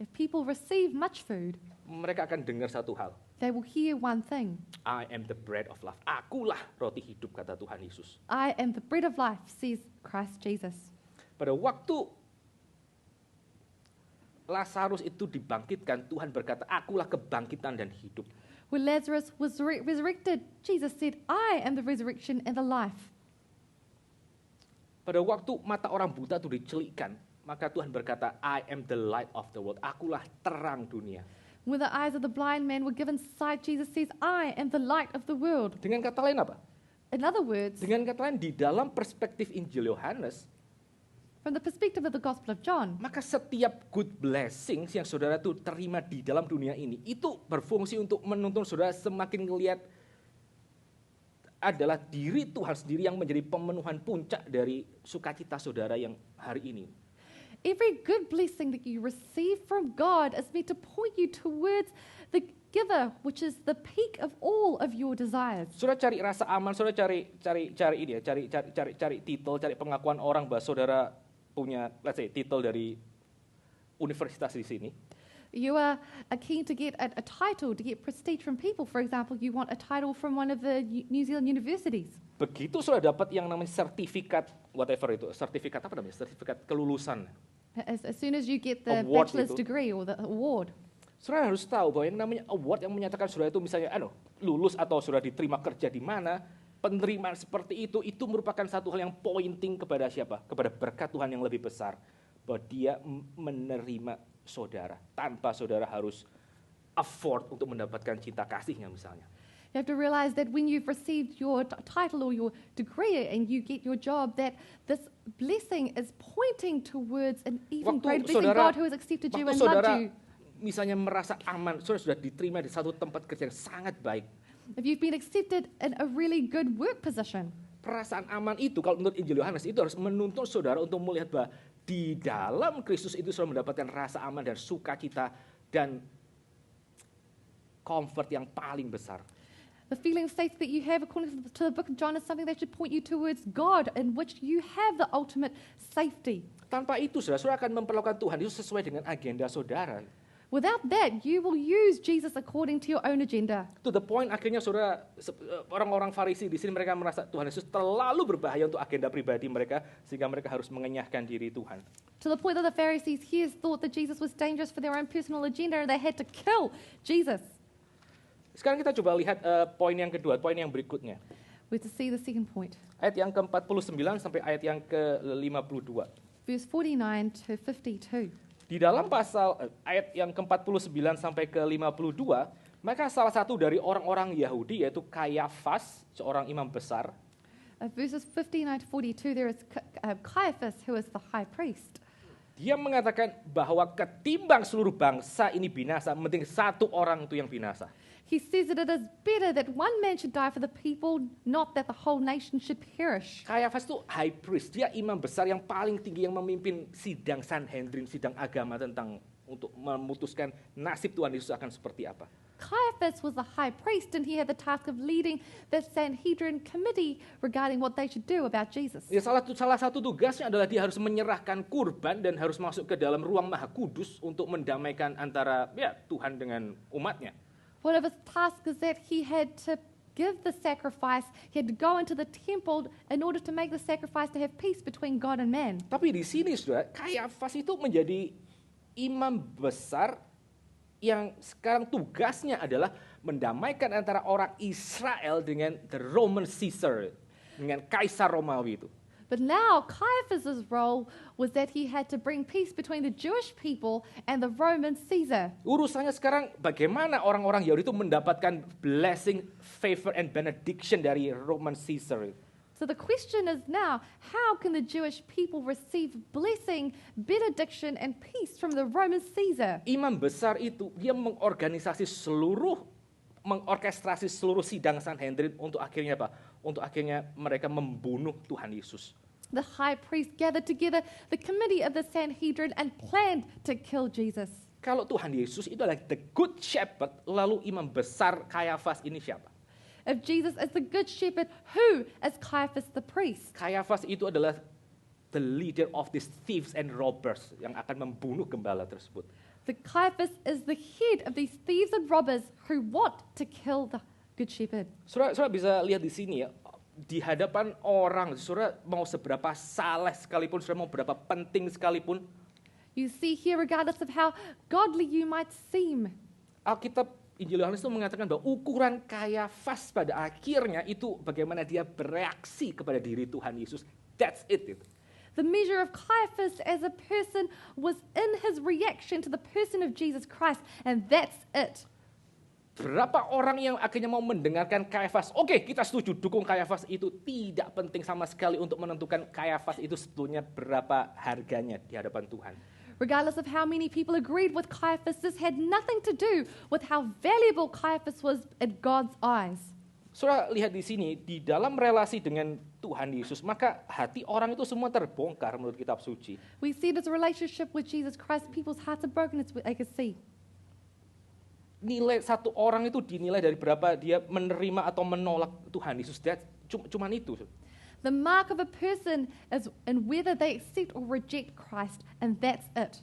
If people receive much food, mereka akan dengar satu hal. they will hear one thing. I am the bread of life. Akulah roti hidup, kata Tuhan Yesus. I am the bread of life, says Christ Jesus. Pada waktu Lazarus itu dibangkitkan, Tuhan berkata, akulah kebangkitan dan hidup. When Lazarus was resurrected, Jesus said, I am the resurrection and the life. Pada waktu mata orang buta itu dicelikkan, maka Tuhan berkata, I am the light of the world. Akulah terang dunia. When the eyes of the blind man were given sight, Jesus says, I am the light of the world. Dengan kata lain apa? In other words, Dengan kata lain, di dalam perspektif Injil Yohanes, from the perspective of the Gospel of John, maka setiap good blessings yang saudara tuh terima di dalam dunia ini, itu berfungsi untuk menuntun saudara semakin ngelihat adalah diri Tuhan sendiri yang menjadi pemenuhan puncak dari sukacita saudara yang hari ini. every good blessing that you receive from God is meant to point you towards giver, which is the peak of all of your desires. Saudara cari rasa aman, saudara cari ini ya, cari titel, cari pengakuan orang bahwa saudara punya, let's say, titel dari universitas di sini. You are keen to get a title, to get prestige from people. For example, you want a title from one of the New Zealand universities. Begitu saudara dapat yang namanya sertifikat, whatever itu, sertifikat apa namanya? Sertifikat kelulusan. As soon as you get the Award bachelor's itu. degree or the award, Saudara harus tahu bahwa yang namanya award yang menyatakan saudara itu misalnya lulus atau saudara diterima kerja di mana, penerimaan seperti itu merupakan satu hal yang pointing kepada siapa? Kepada berkat Tuhan yang lebih besar. Bahwa dia menerima saudara tanpa saudara harus afford untuk mendapatkan cinta kasihnya misalnya. you have to realize that when you've received your title or your degree and you get your job, that this blessing is pointing towards an even greater blessing, God who has accepted you and loved you. Misalnya merasa aman, saudara sudah diterima di satu tempat kerja yang sangat baik. If you've been accepted in a really good work position, Perasaan aman itu kalau menurut Injil Yohanes itu harus menuntun saudara untuk melihat bahwa di dalam Kristus itu saudara mendapatkan rasa aman dan sukacita dan comfort yang paling besar. the feeling of safety that you have according to the book of John is something that should point you towards God, in which you have the ultimate safety. Tanpa itu saudara akan memperlakukan Tuhan itu sesuai dengan agenda saudara. Without that, you will use Jesus according to your own agenda. To the point akhirnya saudara, orang-orang Farisi di sini mereka merasa Tuhan Yesus terlalu berbahaya untuk agenda pribadi mereka sehingga mereka harus mengenyahkan diri Tuhan. To the point that the Pharisees here thought that Jesus was dangerous for their own personal agenda and they had to kill Jesus. Sekarang kita coba lihat poin yang kedua, poin yang berikutnya. We're to see the second point. Ayat yang ke-49 sampai ayat yang ke-52. Verse 49 to 52. Di dalam pasal ayat yang ke-49 sampai ke-52, maka salah satu dari orang-orang Yahudi yaitu Kayafas, seorang imam besar, Verses 59 to 42, there is Caiaphas, who is the high priest. dia mengatakan bahwa ketimbang seluruh bangsa ini binasa, mending satu orang itu yang binasa. He says that it is better that one man should die for the people, not that the whole nation should perish. Kayafas itu high priest, dia imam besar yang paling tinggi yang memimpin sidang Sanhedrin, sidang agama tentang untuk memutuskan nasib Tuhan Yesus akan seperti apa. Caiaphas was the high priest and he had the task of leading the Sanhedrin committee regarding what they should do about Jesus. Ya, salah satu tugasnya adalah dia harus menyerahkan kurban dan harus masuk ke dalam ruang maha kudus untuk mendamaikan antara Tuhan dengan umatnya. One of his tasks is that he had to give the sacrifice, he had to go into the temple in order to make the sacrifice to have peace between God and man. Tapi di sini saudara, Kayafas itu menjadi imam besar yang sekarang tugasnya adalah mendamaikan antara orang Israel dengan the Roman Caesar, dengan Kaisar Romawi itu. But now Caiaphas' role was that he had to bring peace between the Jewish people and the Roman Caesar. Urusannya sekarang bagaimana orang-orang Yahudi itu mendapatkan blessing, favor, and benediction dari Roman Caesar. So the question is now, how can the Jewish people receive blessing, benediction, and peace from the Roman Caesar? Imam besar itu dia mengorkestrasi seluruh sidang Sanhedrin untuk akhirnya apa? Untuk akhirnya mereka membunuh Tuhan Yesus. The high priest gathered together the committee of the Sanhedrin and planned to kill Jesus. Kalau Tuhan Yesus itu adalah the good shepherd, lalu imam besar Kayafas ini siapa? If Jesus is the good shepherd, who is Caiaphas the priest? Kayafas itu adalah the leader of these thieves and robbers yang akan membunuh gembala tersebut. The Caiaphas is the head of these thieves and robbers who want to kill the good shepherd. Saudara bisa lihat di sini ya, di hadapan orang, saudara mau seberapa saleh sekalipun, saudara mau berapa penting sekalipun, You see here, regardless of how godly you might seem, Alkitab Injil Yohanes itu mengatakan bahwa ukuran Kayafas pada akhirnya itu bagaimana dia bereaksi kepada diri Tuhan Yesus. That's it. the measure of Caiaphas as a person was in his reaction to the person of Jesus Christ, and that's it. Berapa orang yang akhirnya mau mendengarkan Kayafas? Oke, kita setuju dukung Kayafas, itu tidak penting sama sekali untuk menentukan Kayafas itu sebetulnya berapa harganya di hadapan Tuhan. Regardless of how many people agreed with Caiaphas, this had nothing to do with how valuable Caiaphas was in God's eyes. Saudara lihat di sini, di dalam relasi dengan Tuhan Yesus, maka hati orang itu semua terbongkar menurut kitab suci. We see this relationship with Jesus Christ, people's hearts are broken, as I can see. nilai satu orang itu dinilai dari berapa dia menerima atau menolak Tuhan Yesus. Cuman itu. The mark of a person is in whether they accept or reject Christ, and that's it.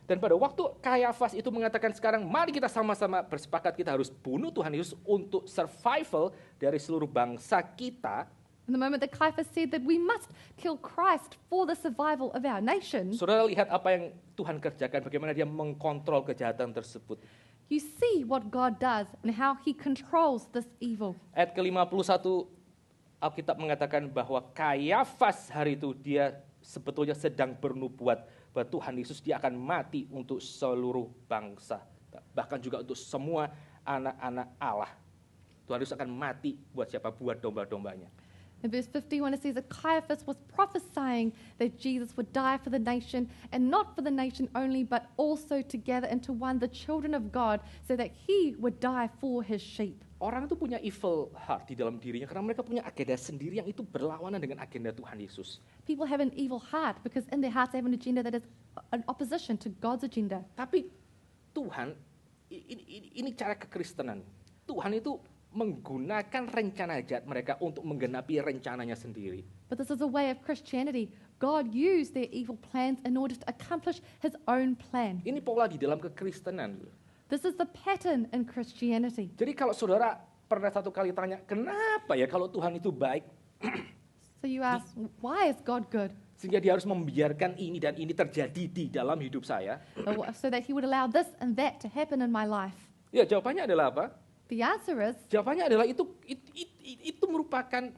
Dan pada waktu Kayafas itu mengatakan sekarang mari kita sama-sama bersepakat kita harus bunuh Tuhan Yesus untuk survival dari seluruh bangsa kita. In the moment that Caiaphas said that we must kill Christ for the survival of our nation, Saudara lihat apa yang Tuhan kerjakan, bagaimana dia mengkontrol kejahatan tersebut. you see what God does and how he controls this evil. Ayat ke-51 Alkitab mengatakan bahwa Kayafas hari itu dia sebetulnya sedang bernubuat bahwa Tuhan Yesus dia akan mati untuk seluruh bangsa. Bahkan juga untuk semua anak-anak Allah. Tuhan Yesus akan mati buat siapa? Buat domba-dombanya. In verse 51 it says that Caiaphas was prophesying that Jesus would die for the nation, and not for the nation only, but also to gather into one the children of God, so that he would die for his sheep. Orang itu punya evil heart di dalam dirinya karena mereka punya agenda sendiri yang itu berlawanan dengan agenda Tuhan Yesus. People have an evil heart because in their hearts they have an agenda that is an opposition to God's agenda. Tapi Tuhan, ini cara kekristenan. Tuhan itu menggunakan rencana jahat mereka untuk menggenapi rencananya sendiri. But this is a way of Christianity. God used their evil plans in order to accomplish his own plan. Ini pola di dalam kekristenan. This is the pattern in Christianity. Jadi kalau saudara pernah satu kali tanya, kenapa ya kalau Tuhan itu baik? So you ask, why is God good? Sehingga dia harus membiarkan ini dan ini terjadi di dalam hidup saya. So that he would allow this and that to happen in my life. Ya jawabannya adalah apa? The answer is, Jawabannya adalah itu merupakan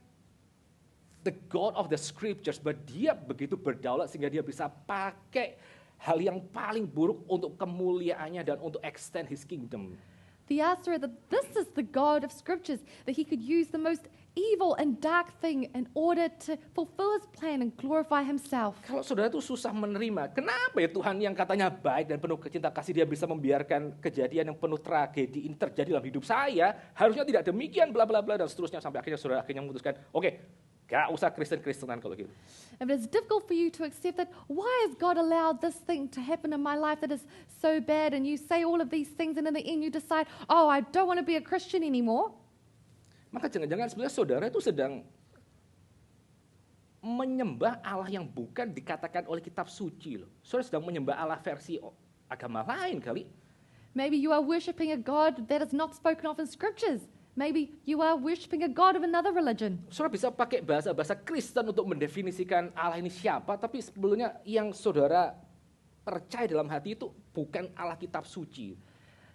the God of the Scriptures, bahwa dia begitu berdaulat sehingga dia bisa pakai hal yang paling buruk untuk kemuliaannya dan untuk extend his kingdom. the answer is that this is the God of Scriptures, that he could use the most evil and dark thing in order to fulfill his plan and glorify himself. Kalau saudara tuh susah menerima, kenapa ya Tuhan yang katanya baik dan penuh cinta kasih dia bisa membiarkan kejadian yang penuh tragedi ini terjadi dalam hidup saya? Harusnya tidak demikian, bla bla bla dan seterusnya sampai akhirnya saudara memutuskan, oke, gak usah Kristen-Kristenan kalau gitu. If it's difficult for you to accept that, why has God allowed this thing to happen in my life that is so bad? And you say all of these things and in the end you decide, oh, I don't want to be a Christian anymore. Maka jangan-jangan sebenarnya saudara itu sedang menyembah Allah yang bukan dikatakan oleh kitab suci loh. Saudara sedang menyembah Allah versi agama lain kali. Maybe you are worshiping a God that is not spoken of in Scriptures. Maybe you are worshiping a God of another religion. Saudara bisa pakai bahasa-bahasa Kristen untuk mendefinisikan Allah ini siapa, tapi sebelumnya yang saudara percaya dalam hati itu bukan Allah kitab suci.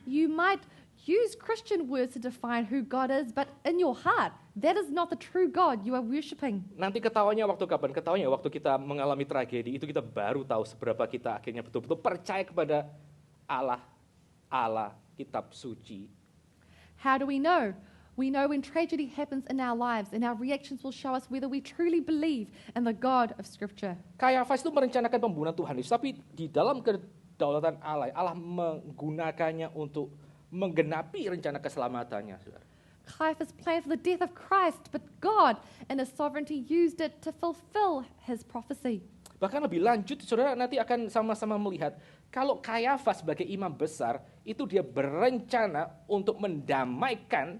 You might use Christian words to define who God is, but in your heart, that is not the true God you are worshiping. Nanti ketawanya waktu kapan? Ketawanya waktu kita mengalami tragedi, itu kita baru tahu seberapa kita akhirnya betul-betul percaya kepada Allah kitab suci. How do we know? We know when tragedy happens in our lives, and our reactions will show us whether we truly believe in the God of Scripture. Kayafas itu merencanakan pembunuhan Tuhan Yesus, tapi di dalam kedaulatan Allah menggunakannya untuk menggenapi rencana keselamatannya. Saudara. Caiaphas planned for the death of Christ, but God, in His sovereignty, used it to fulfill His prophecy. Bahkan lebih lanjut, saudara nanti akan sama-sama melihat kalau Kayafas sebagai imam besar itu dia berencana untuk mendamaikan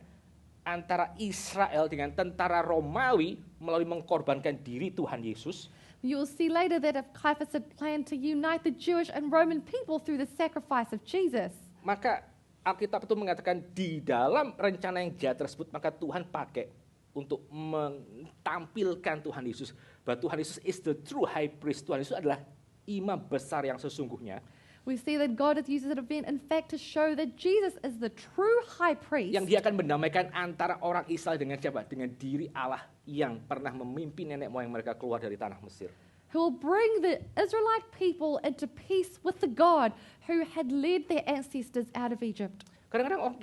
antara Israel dengan tentara Romawi melalui mengkorbankan diri Tuhan Yesus. You will see later that if Caiaphas had planned to unite the Jewish and Roman people through the sacrifice of Jesus, Maka Alkitab itu mengatakan di dalam rencana yang jahat tersebut maka Tuhan pakai untuk menampilkan Tuhan Yesus. Bahwa Tuhan Yesus is the true high priest. Tuhan Yesus adalah imam besar yang sesungguhnya. we see that God has used that event, in fact, to show that Jesus is the true high priest. Yang dia akan mendamaikan antara orang Israel dengan siapa? Dengan diri Allah yang pernah memimpin nenek moyang mereka keluar dari tanah Mesir. Who will bring the Israelite people into peace with the God who had led their ancestors out of Egypt. Kadang-kadang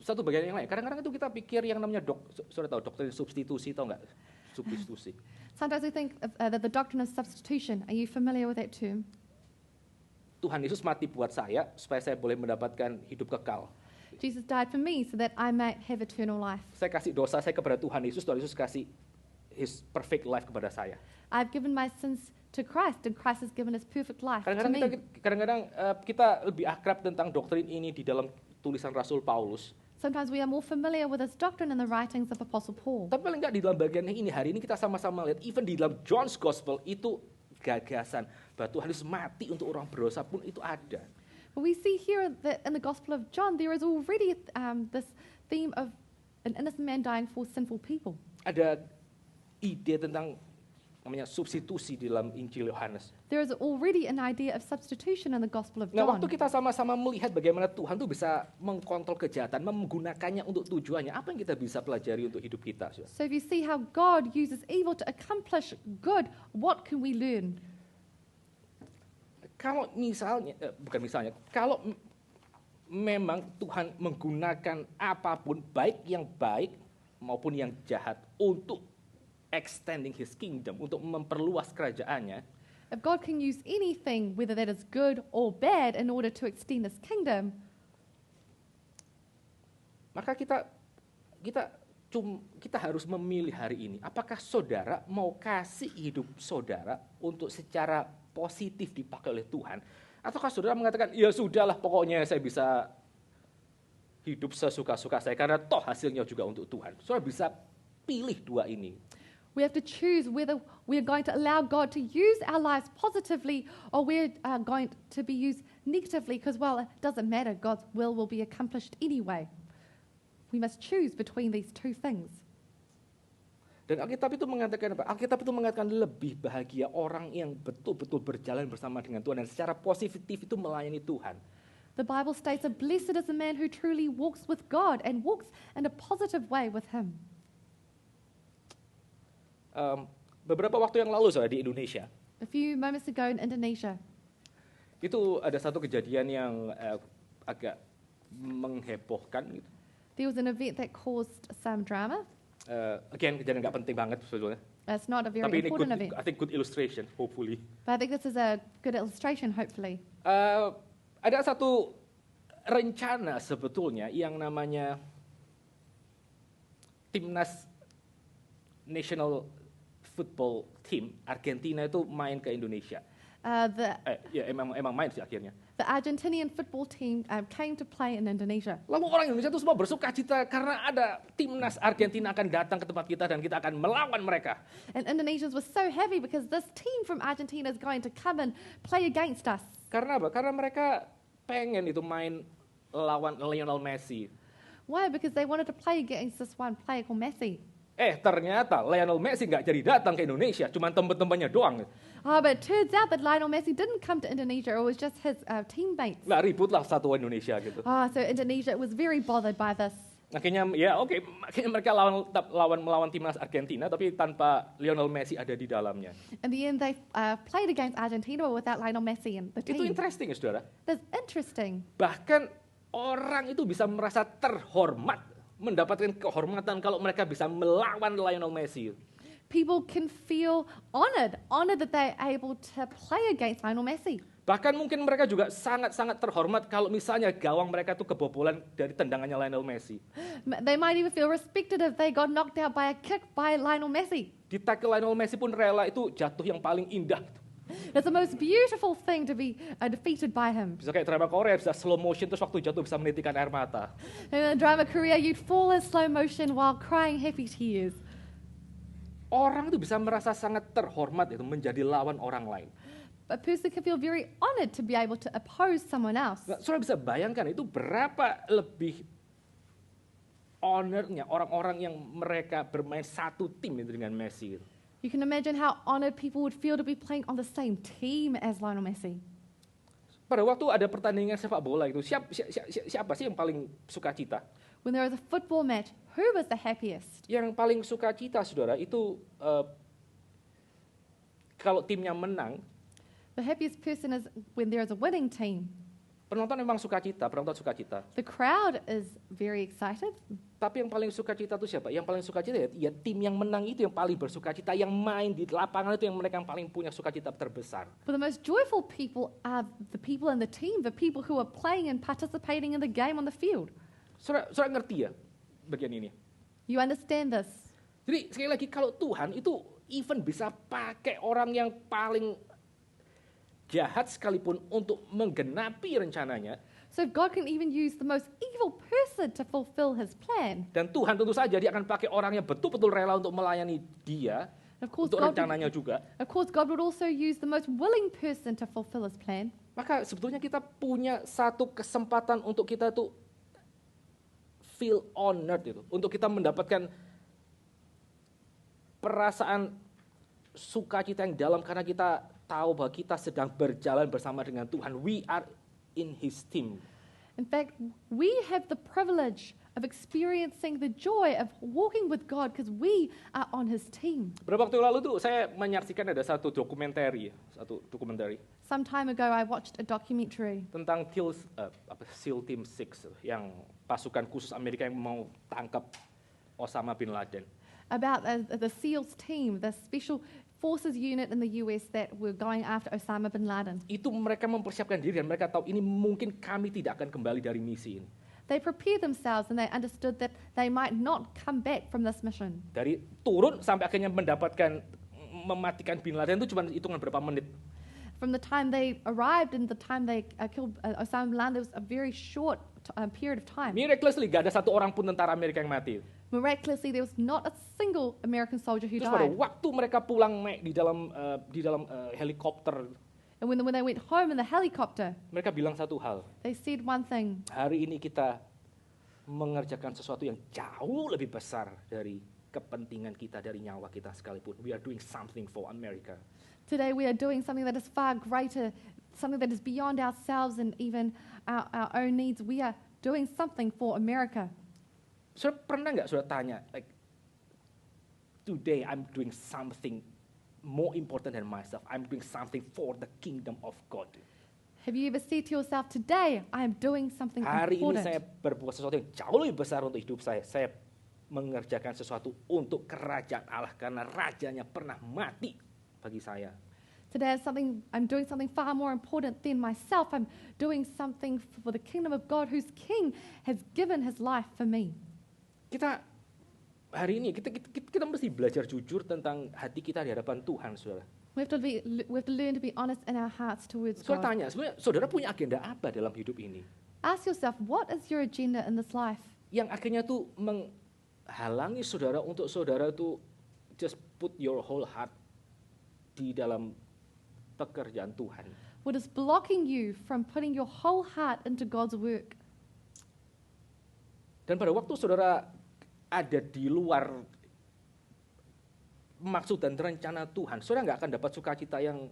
satu bagian yang lain. Kadang-kadang itu kita pikir yang namanya sudah tahu doktrin substitusi, tahu nggak? Substitusi. Sometimes we think that the doctrine of substitution. Are you familiar with that term? Tuhan Yesus mati buat saya supaya saya boleh mendapatkan hidup kekal. Jesus died for me so that I might have eternal life. Saya kasih dosa saya kepada Tuhan Yesus kasih His perfect life kepada saya. I've given my sins to Christ, and Christ has given His perfect life to Kadang-kadang me. kita lebih akrab tentang doktrin ini di dalam tulisan Rasul Paulus. Sometimes we are more familiar with this doctrine in the writings of Apostle Paul. Tapi paling nggak di dalam bagian ini, hari ini kita sama-sama lihat, even di dalam John's Gospel itu gagasan bahwa Tuhan Yesus mati untuk orang berdosa pun itu ada. But we see here that in the Gospel of John, there is already this theme of an innocent man dying for sinful people. Ada ide tentang namanya substitusi di dalam Injil Yohanes. There is already an idea of substitution in the Gospel of Nah, John. waktu kita sama-sama melihat bagaimana Tuhan tuh bisa mengkontrol kejahatan, menggunakannya untuk tujuannya, apa yang kita bisa pelajari untuk hidup kita? Saudara? So if you see how God uses evil to accomplish good, what can we learn? Kalau misalnya, kalau memang Tuhan menggunakan apapun, baik yang baik maupun yang jahat, untuk extending His kingdom, untuk memperluas kerajaannya, If God can use anything, whether that is good or bad, in order to extend His kingdom, maka kita harus memilih hari ini. Apakah saudara mau kasih hidup saudara untuk secara positif dipakai oleh Tuhan? Ataukah saudara mengatakan, ya sudahlah pokoknya saya bisa hidup sesuka-suka saya, karena toh hasilnya juga untuk Tuhan. Saudara bisa pilih dua ini. we have to choose whether we are going to allow God to use our lives positively or we're going to be used negatively because, well, it doesn't matter. God's will be accomplished anyway. We must choose between these two things. Dan Alkitab itu mengatakan apa? Alkitab itu mengatakan lebih bahagia orang yang betul-betul berjalan bersama dengan Tuhan dan secara positif itu melayani Tuhan. The Bible states, blessed is the man who truly walks with God and walks in a positive way with Him. Beberapa waktu yang lalu saudara di Indonesia, A few moments ago in Indonesia, itu ada satu kejadian yang agak menghebohkan gitu. there was an event that caused some drama. Again, kejadian nggak penting banget sebetulnya. It's not a very Tapi ini important event, I think good illustration, hopefully. but I think this is a good illustration, hopefully. Ada satu rencana sebetulnya yang namanya Timnas National Football Team Argentina itu main ke Indonesia. Ya emang main sih akhirnya. The Argentinian football team came to play in Indonesia. Lalu orang Indonesia itu semua bersuka cita karena ada timnas Argentina akan datang ke tempat kita dan kita akan melawan mereka. And Indonesians were so happy because this team from Argentina is going to come and play against us. Karena apa? Karena mereka pengen itu main lawan Lionel Messi. Why? Because they wanted to play against this one player called Messi. Ternyata Lionel Messi nggak jadi datang ke Indonesia, cuma teman-temannya doang. But it turns out that Lionel Messi didn't come to Indonesia, it was just his teammates. Lah ributlah satu Indonesia gitu. So Indonesia was very bothered by this. Akhirnya akhirnya mereka melawan timnas Argentina, tapi tanpa Lionel Messi ada di dalamnya. In the end, they played against Argentina but without Lionel Messi in the Itu team. interesting ya saudara. That's interesting. Bahkan orang itu bisa merasa terhormat, mendapatkan kehormatan kalau mereka bisa melawan Lionel Messi. People can feel honored that they're able to play against Lionel Messi. Bahkan mungkin mereka juga sangat-sangat terhormat kalau misalnya gawang mereka itu kebobolan dari tendangannya Lionel Messi. They might even feel respected if they got knocked out by a kick by Lionel Messi. Di tackle Lionel Messi pun rela itu jatuh yang paling indah. It's the most beautiful thing to be defeated by him. Bisa kayak drama Korea, bisa slow motion terus waktu jatuh bisa menitikkan air mata. In the drama Korea, you'd fall in slow motion while crying happy tears. Orang itu bisa merasa sangat terhormat itu menjadi lawan orang lain. A person can feel very honored to be able to oppose someone else. Nah, saudara bisa bayangkan itu berapa lebih honornya orang-orang yang mereka bermain satu tim itu dengan Messi. You can imagine how honored people would feel to be playing on the same team as Lionel Messi. Pada waktu ada pertandingan sepak bola itu, siapa sih yang paling sukacita? When there was a football match, who was the happiest? Yang paling sukacita, saudara, itu kalau timnya menang. The happiest person is when there is a winning team. Penonton memang penonton sukacita. The crowd is very excited. Tapi yang paling sukacita itu siapa? Yang paling sukacita ya tim yang menang itu yang paling bersukacita, yang main di lapangan itu yang mereka yang paling punya sukacita terbesar. But the most joyful people are the people in the team, the people who are playing and participating in the game on the field. Saudara ngerti ya bagian ini? You understand this? Jadi sekali lagi kalau Tuhan itu even bisa pakai orang yang paling jahat sekalipun untuk menggenapi rencananya. So God can even use the most evil person to fulfill his plan. Dan Tuhan tentu saja dia akan pakai orang yang betul-betul rela untuk melayani dia, Of course, untuk rencananya juga. God would also use the most willing person to fulfill his plan. Maka sebetulnya kita punya satu kesempatan untuk kita tuh feel honored itu, untuk kita mendapatkan perasaan sukacita yang dalam karena kita tahu bahwa kita sedang berjalan bersama dengan Tuhan. We are in His team. In fact, we have the privilege of experiencing the joy of walking with God because we are on his team. Beberapa waktu lalu tuh saya menyaksikan ada satu dokumenter. Some time ago I watched a documentary Tentang SEAL Team 6 yang pasukan khusus Amerika yang mau tangkap Osama bin Laden. about the SEALs team, the special forces unit in the US that were going after Osama bin Laden. Itu mereka mempersiapkan diri dan mereka tahu ini mungkin kami tidak akan kembali dari misi ini. They prepared themselves and they understood that they might not come back from this mission. Dari turun sampai akhirnya mematikan bin Laden itu cuma hitungan berapa menit. From the time they arrived and the time they killed Osama bin Laden, it was a very short period of time. Miraculously, gak ada satu orang pun tentara Amerika yang mati. Miraculously, there was not a single American soldier who Terus pada died. waktu mereka pulang di dalam helikopter, And when they went home in the helicopter, mereka bilang satu hal. they said one thing. Hari ini kita mengerjakan sesuatu yang jauh lebih besar dari kepentingan kita, dari nyawa kita sekalipun. We are doing something for America. Today we are doing something that is far greater, something that is beyond ourselves and even our own needs. We are doing something for America. Saudara pernah nggak saudara tanya, like, today I'm doing something more important than myself. I'm doing something for the kingdom of God. Have you ever said to yourself, today I am doing something Hari ini saya important? berbuat sesuatu yang jauh lebih besar untuk hidup saya. Saya mengerjakan sesuatu untuk kerajaan Allah karena rajanya pernah mati bagi saya. Today I'm doing something far more important than myself. I'm doing something for the kingdom of God whose king has given his life for me. Kita hari ini kita mesti belajar jujur tentang hati kita di hadapan Tuhan, saudara. We have to learn to be honest in our hearts towards Saudara God. tanya, sebenarnya saudara punya agenda apa dalam hidup ini? Ask yourself, what is your agenda in this life? Yang akhirnya tuh menghalangi saudara untuk saudara tuh just put your whole heart di dalam pekerjaan Tuhan. What is blocking you from putting your whole heart into God's work? Dan pada waktu saudara ada di luar maksud dan rencana Tuhan, saudara nggak akan dapat sukacita yang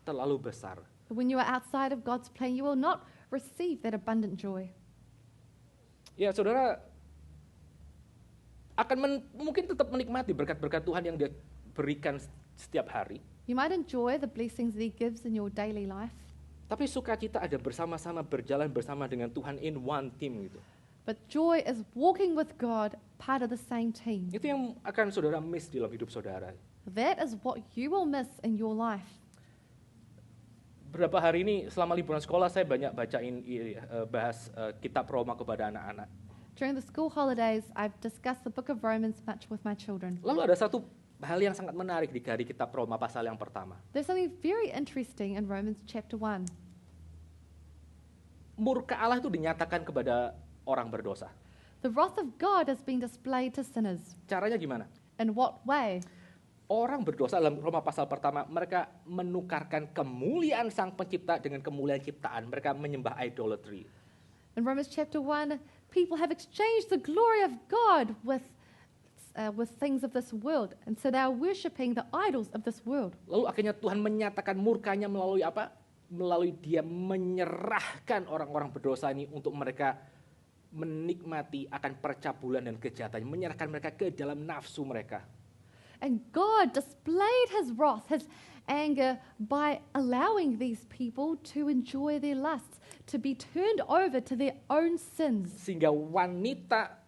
terlalu besar. But when you are outside of God's plan, you will not receive that abundant joy. Ya, saudara akan mungkin tetap menikmati berkat-berkat Tuhan yang dia berikan setiap hari. You might enjoy the blessings that He gives in your daily life, Tapi sukacita ada bersama-sama berjalan bersama dengan Tuhan in one team gitu. but joy is walking with God, part of the same team. Itu yang akan saudara miss dalam hidup saudara. That is what you will miss in your life. Beberapa hari ini selama liburan sekolah saya banyak bacain bahas kitab Roma kepada anak-anak. During the school holidays, I've discussed the book of Romans much with my children. Lalu ada satu hal yang sangat menarik di kitab Roma pasal yang pertama. There's something very interesting in Romans chapter 1. Murka Allah itu dinyatakan kepada orang berdosa. The wrath of God has been displayed to sinners. Caranya gimana? In what way? Orang berdosa dalam Roma pasal pertama, mereka menukarkan kemuliaan sang pencipta dengan kemuliaan ciptaan. Mereka menyembah idolatry. In Romans chapter 1, people have exchanged the glory of God with things of this world. And so they are worshipping the idols of this world. Lalu akhirnya Tuhan menyatakan murkanya melalui apa? Melalui dia menyerahkan orang-orang berdosa ini untuk mereka menikmati akan percabulan dan kejahatan. Menyerahkan mereka ke dalam nafsu mereka. And God displayed his wrath, his anger, by allowing these people to enjoy their lusts, to be turned over to their own sins. Sehingga wanita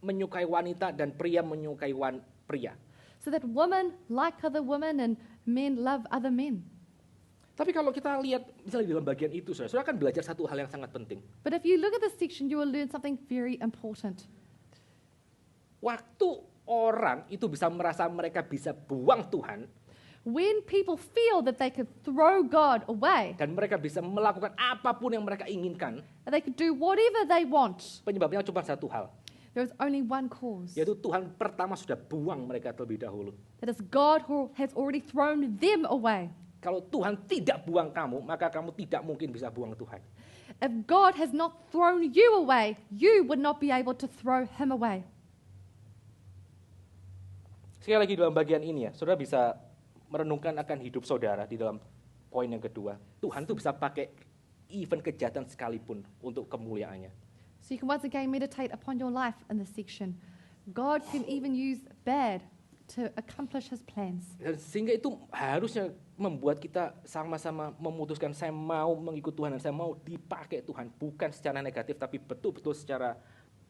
menyukai wanita dan pria menyukai pria. So that women like other women and men love other men. Tapi kalau kita lihat misalnya dalam bagian itu, saudara akan belajar satu hal yang sangat penting. But if you look at this section, you will learn something very important. Waktu orang itu bisa merasa mereka bisa buang Tuhan, when people feel that they could throw God away, dan mereka bisa melakukan apapun yang mereka inginkan, that they could do whatever they want, penyebabnya cuma satu hal, there is only one cause. yaitu Tuhan pertama sudah buang mereka terlebih dahulu. That is God who has already thrown them away. Kalau Tuhan tidak buang kamu, maka kamu tidak mungkin bisa buang Tuhan. If God has not thrown you away, you would not be able to throw him away. Sekali lagi dalam bagian ini ya, saudara bisa merenungkan akan hidup saudara di dalam poin yang kedua. Tuhan tuh bisa pakai even kejahatan sekalipun untuk kemuliaannya. So you can once again meditate upon your life in this section. God can even use bad to accomplish his plans. Dan sehingga itu harusnya membuat kita sama-sama memutuskan saya mau mengikut Tuhan dan saya mau dipakai Tuhan. Bukan secara negatif tapi betul-betul secara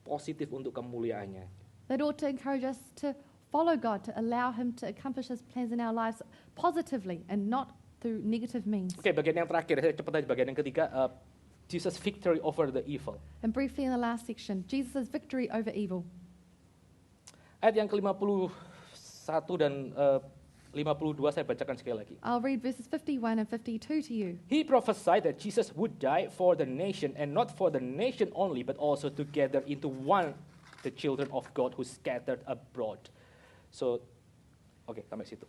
positif untuk kemuliaannya. That ought to encourage us to follow God, to allow him to accomplish his plans in our lives positively and not through negative means. Oke, bagian yang terakhir, saya cepat aja bagian yang ketiga. Jesus' victory over the evil. And briefly in the last section, Jesus' victory over evil. Ayat yang ke-51 dan 52 saya bacakan sekali lagi. I'll read verses 51 and 52 to you. He prophesied that Jesus would die for the nation, and not for the nation only, but also to gather into one the children of God who scattered abroad. So, oke, sampai situ.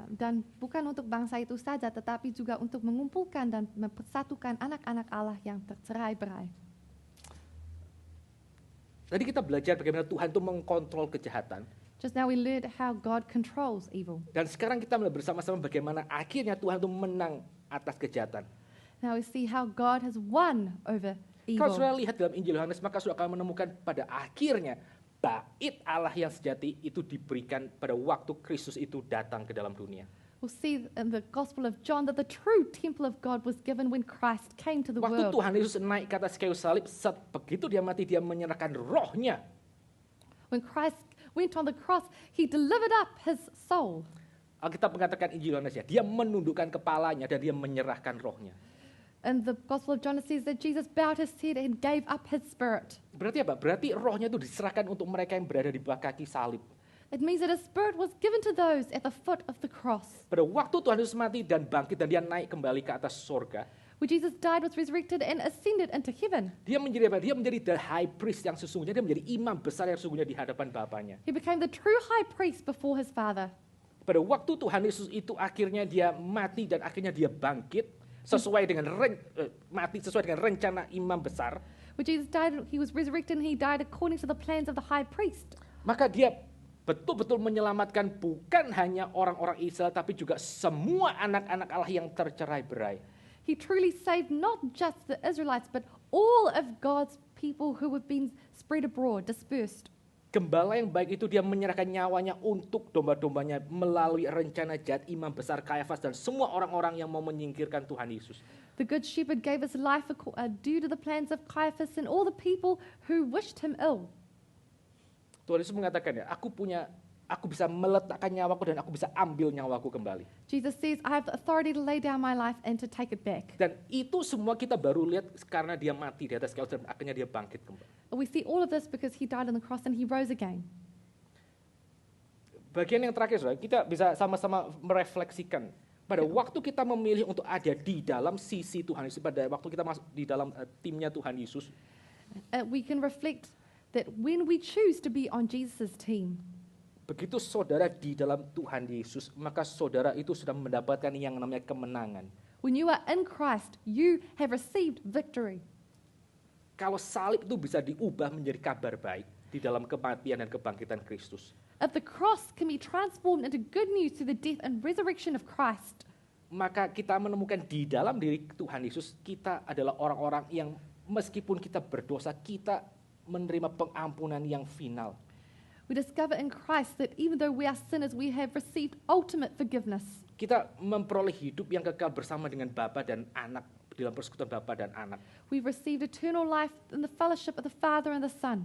Dan bukan untuk bangsa itu saja, tetapi juga untuk mengumpulkan dan mempersatukan anak-anak Allah yang tercerai-berai. Tadi kita belajar bagaimana Tuhan itu mengkontrol kejahatan. Just now we learned how God controls evil. Dan sekarang kita melihat bersama-sama bagaimana akhirnya Tuhan itu menang atas kejahatan. Now we see how God has won over Kalau evil. saudara lihat dalam Injil Yohanes, maka saudara akan menemukan pada akhirnya bait Allah yang sejati itu diberikan pada waktu Kristus itu datang ke dalam dunia. We'll see in the Gospel of John that the true temple of God was given when Christ came to the Waktu world. Tuhan Yesus naik ke atas kayu salib, begitu dia mati, dia menyerahkan rohnya. When Christ went on the cross, he delivered up his soul. Alkitab mengatakan Injil Yohanes ya, dia menundukkan kepalanya dan dia menyerahkan rohnya. And the Gospel of John says that Jesus bowed his head and gave up his spirit. Berarti apa? Berarti rohnya itu diserahkan untuk mereka yang berada di bawah kaki salib. It means that his spirit was given to those at the foot of the cross. Pada waktu Tuhan Yesus mati dan bangkit dan dia naik kembali ke atas surga, When Jesus died, was resurrected, and ascended into heaven, dia menjadi apa? Dia menjadi the high priest yang sesungguhnya, dia menjadi imam besar yang sesungguhnya di hadapan Bapanya. he became the true high priest before his Father. Pada waktu Tuhan Yesus itu akhirnya dia mati dan akhirnya dia bangkit sesuai dengan mati sesuai dengan rencana imam besar, When Jesus died, he was resurrected, and he died according to the plans of the high priest. maka dia betul-betul menyelamatkan bukan hanya orang-orang Israel tapi juga semua anak-anak Allah yang tercerai-berai. He truly saved not just the Israelites, but all of God's people who have been spread abroad, dispersed. Gembala yang baik itu dia menyerahkan nyawanya untuk domba-dombanya melalui rencana jahat imam besar Kayafas dan semua orang-orang yang mau menyingkirkan Tuhan Yesus. The good shepherd gave his life due to the plans of Caiaphas and all the people who wished him ill. Tuhan Yesus mengatakan ya, aku bisa meletakkan nyawaku dan aku bisa ambil nyawaku kembali. Jesus says, I have the authority to lay down my life and to take it back. Dan itu semua kita baru lihat karena dia mati di atas kayu dan akhirnya dia bangkit kembali. We see all of this because he died on the cross and he rose again. Bagian yang terakhir, saudara, kita bisa sama-sama merefleksikan. Pada waktu kita memilih untuk ada di dalam sisi Tuhan Yesus, pada waktu kita masuk di dalam timnya Tuhan Yesus, We can reflect that when we choose to be on Jesus' team, begitu saudara di dalam Tuhan Yesus, maka saudara itu sudah mendapatkan yang namanya kemenangan. when you are in Christ, you have received victory. Kalau salib itu bisa diubah menjadi kabar baik di dalam kematian dan kebangkitan Kristus, If the cross can be transformed into good news through the death and resurrection of Christ, maka kita menemukan di dalam diri Tuhan Yesus, kita adalah orang-orang yang meskipun kita berdosa, kita menerima pengampunan yang final. we discover in Christ that even though we are sinners, we have received ultimate forgiveness. Kita memperoleh hidup yang kekal bersama dengan Bapa dan Anak, dalam persekutuan Bapa dan Anak. We've received eternal life in the fellowship of the Father and the Son.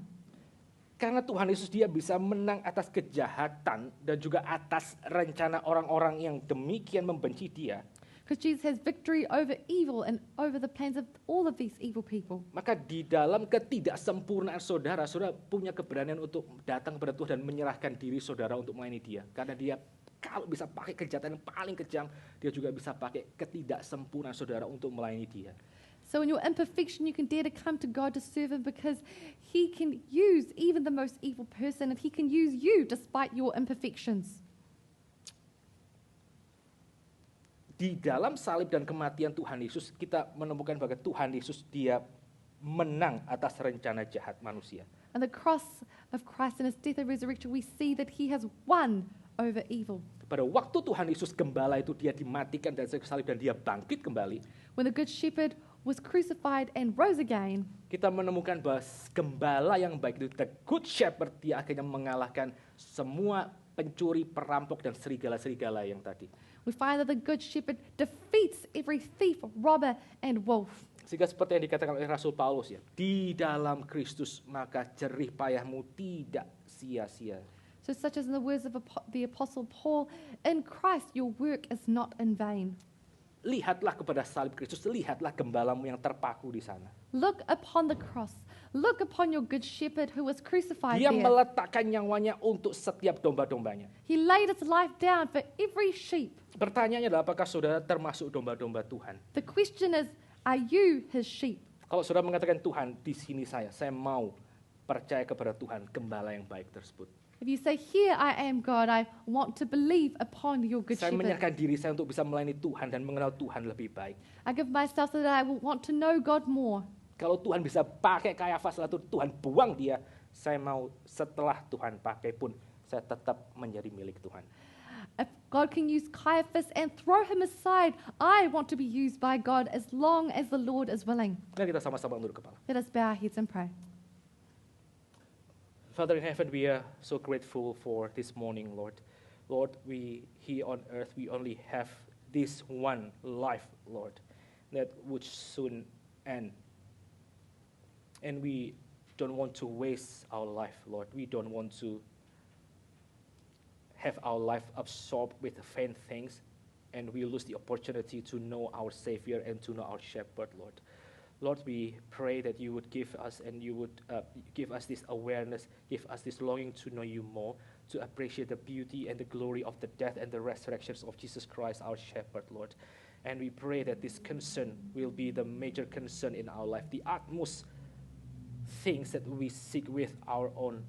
Karena Tuhan Yesus dia bisa menang atas kejahatan dan juga atas rencana orang-orang yang demikian membenci dia. Because Jesus has victory over evil and over the plans of all of these evil people. Maka di dalam ketidaksempurnaan saudara, saudara punya keberanian untuk datang kepada Tuhan dan menyerahkan diri saudara untuk melayani Dia. Karena Dia kalau bisa pakai kejahatan yang paling kejam, Dia juga bisa pakai ketidaksempurnaan saudara untuk melayani Dia. So in your imperfection, you can dare to come to God to serve Him because He can use even the most evil person and He can use you despite your imperfections. Di dalam salib dan kematian Tuhan Yesus, kita menemukan bahwa Tuhan Yesus Dia menang atas rencana jahat manusia. And the cross of Christ and His death and resurrection, we see that He has won over evil. Pada waktu Tuhan Yesus gembala itu Dia dimatikan dan salib dan Dia bangkit kembali. When the Good Shepherd was crucified and rose again, kita menemukan bahwa gembala yang baik itu, the good shepherd, dia akhirnya mengalahkan semua pencuri, perampok, dan serigala-serigala yang tadi. we find that the Good Shepherd defeats every thief, robber, and wolf. Sehingga seperti yang dikatakan oleh Rasul Paulus ya, di dalam Kristus maka jerih payahmu tidak sia-sia. So such as in the words of the Apostle Paul, in Christ your work is not in vain. Lihatlah kepada salib Kristus, lihatlah gembalamu yang terpaku di sana. Look upon the cross. Look upon your Good Shepherd who was crucified Dia there. meletakkan nyawanya untuk setiap domba-dombanya. He laid his life down for every sheep. Pertanyaannya adalah apakah saudara termasuk domba-domba Tuhan? The question is, are you His sheep? Kalau saudara mengatakan Tuhan, di sini saya mau percaya kepada Tuhan, gembala yang baik tersebut. If you say, here I am, God, I want to believe upon your Good Saya Shepherd. menyerahkan diri saya untuk bisa melayani Tuhan dan mengenal Tuhan lebih baik. I give myself so that I will want to know God more. Kalau Tuhan bisa pakai Kayafas lalu Tuhan buang dia, saya mau setelah Tuhan pakai pun saya tetap menjadi milik Tuhan. If God can use Caiaphas and throw him aside, I want to be used by God as long as the Lord is willing. Mari kita sama-sama undur kepala. Let us bow our heads and pray. Father in heaven, we are so grateful for this morning, Lord. Lord, we here on earth, we only have this one life, Lord, that would soon end. And we don't want to waste our life, Lord. We don't want to have our life absorbed with vain things, and we lose the opportunity to know our Savior and to know our Shepherd, Lord. Lord, we pray that you would give us and you would give us this awareness, give us this longing to know you more, to appreciate the beauty and the glory of the death and the resurrections of Jesus Christ, our Shepherd, Lord. And we pray that this concern will be the major concern in our life, the utmost things that we seek with our own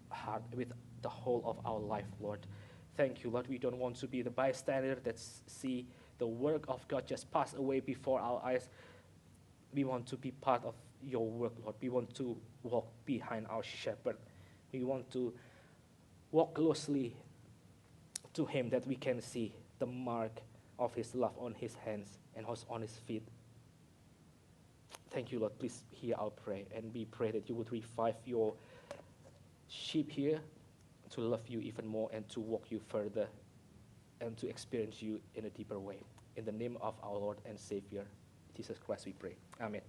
heart, with the whole of our life, Lord. Thank you, Lord. We don't want to be the bystander that see the work of God just pass away before our eyes. We want to be part of your work, Lord. We want to walk behind our shepherd. We want to walk closely to him that we can see the mark of his love on his hands and on his feet. Thank you, Lord. Please hear our prayer. And we pray that you would revive your sheep here to love you even more and to walk you further and to experience you in a deeper way. In the name of our Lord and Savior, Jesus Christ, we pray. Amen.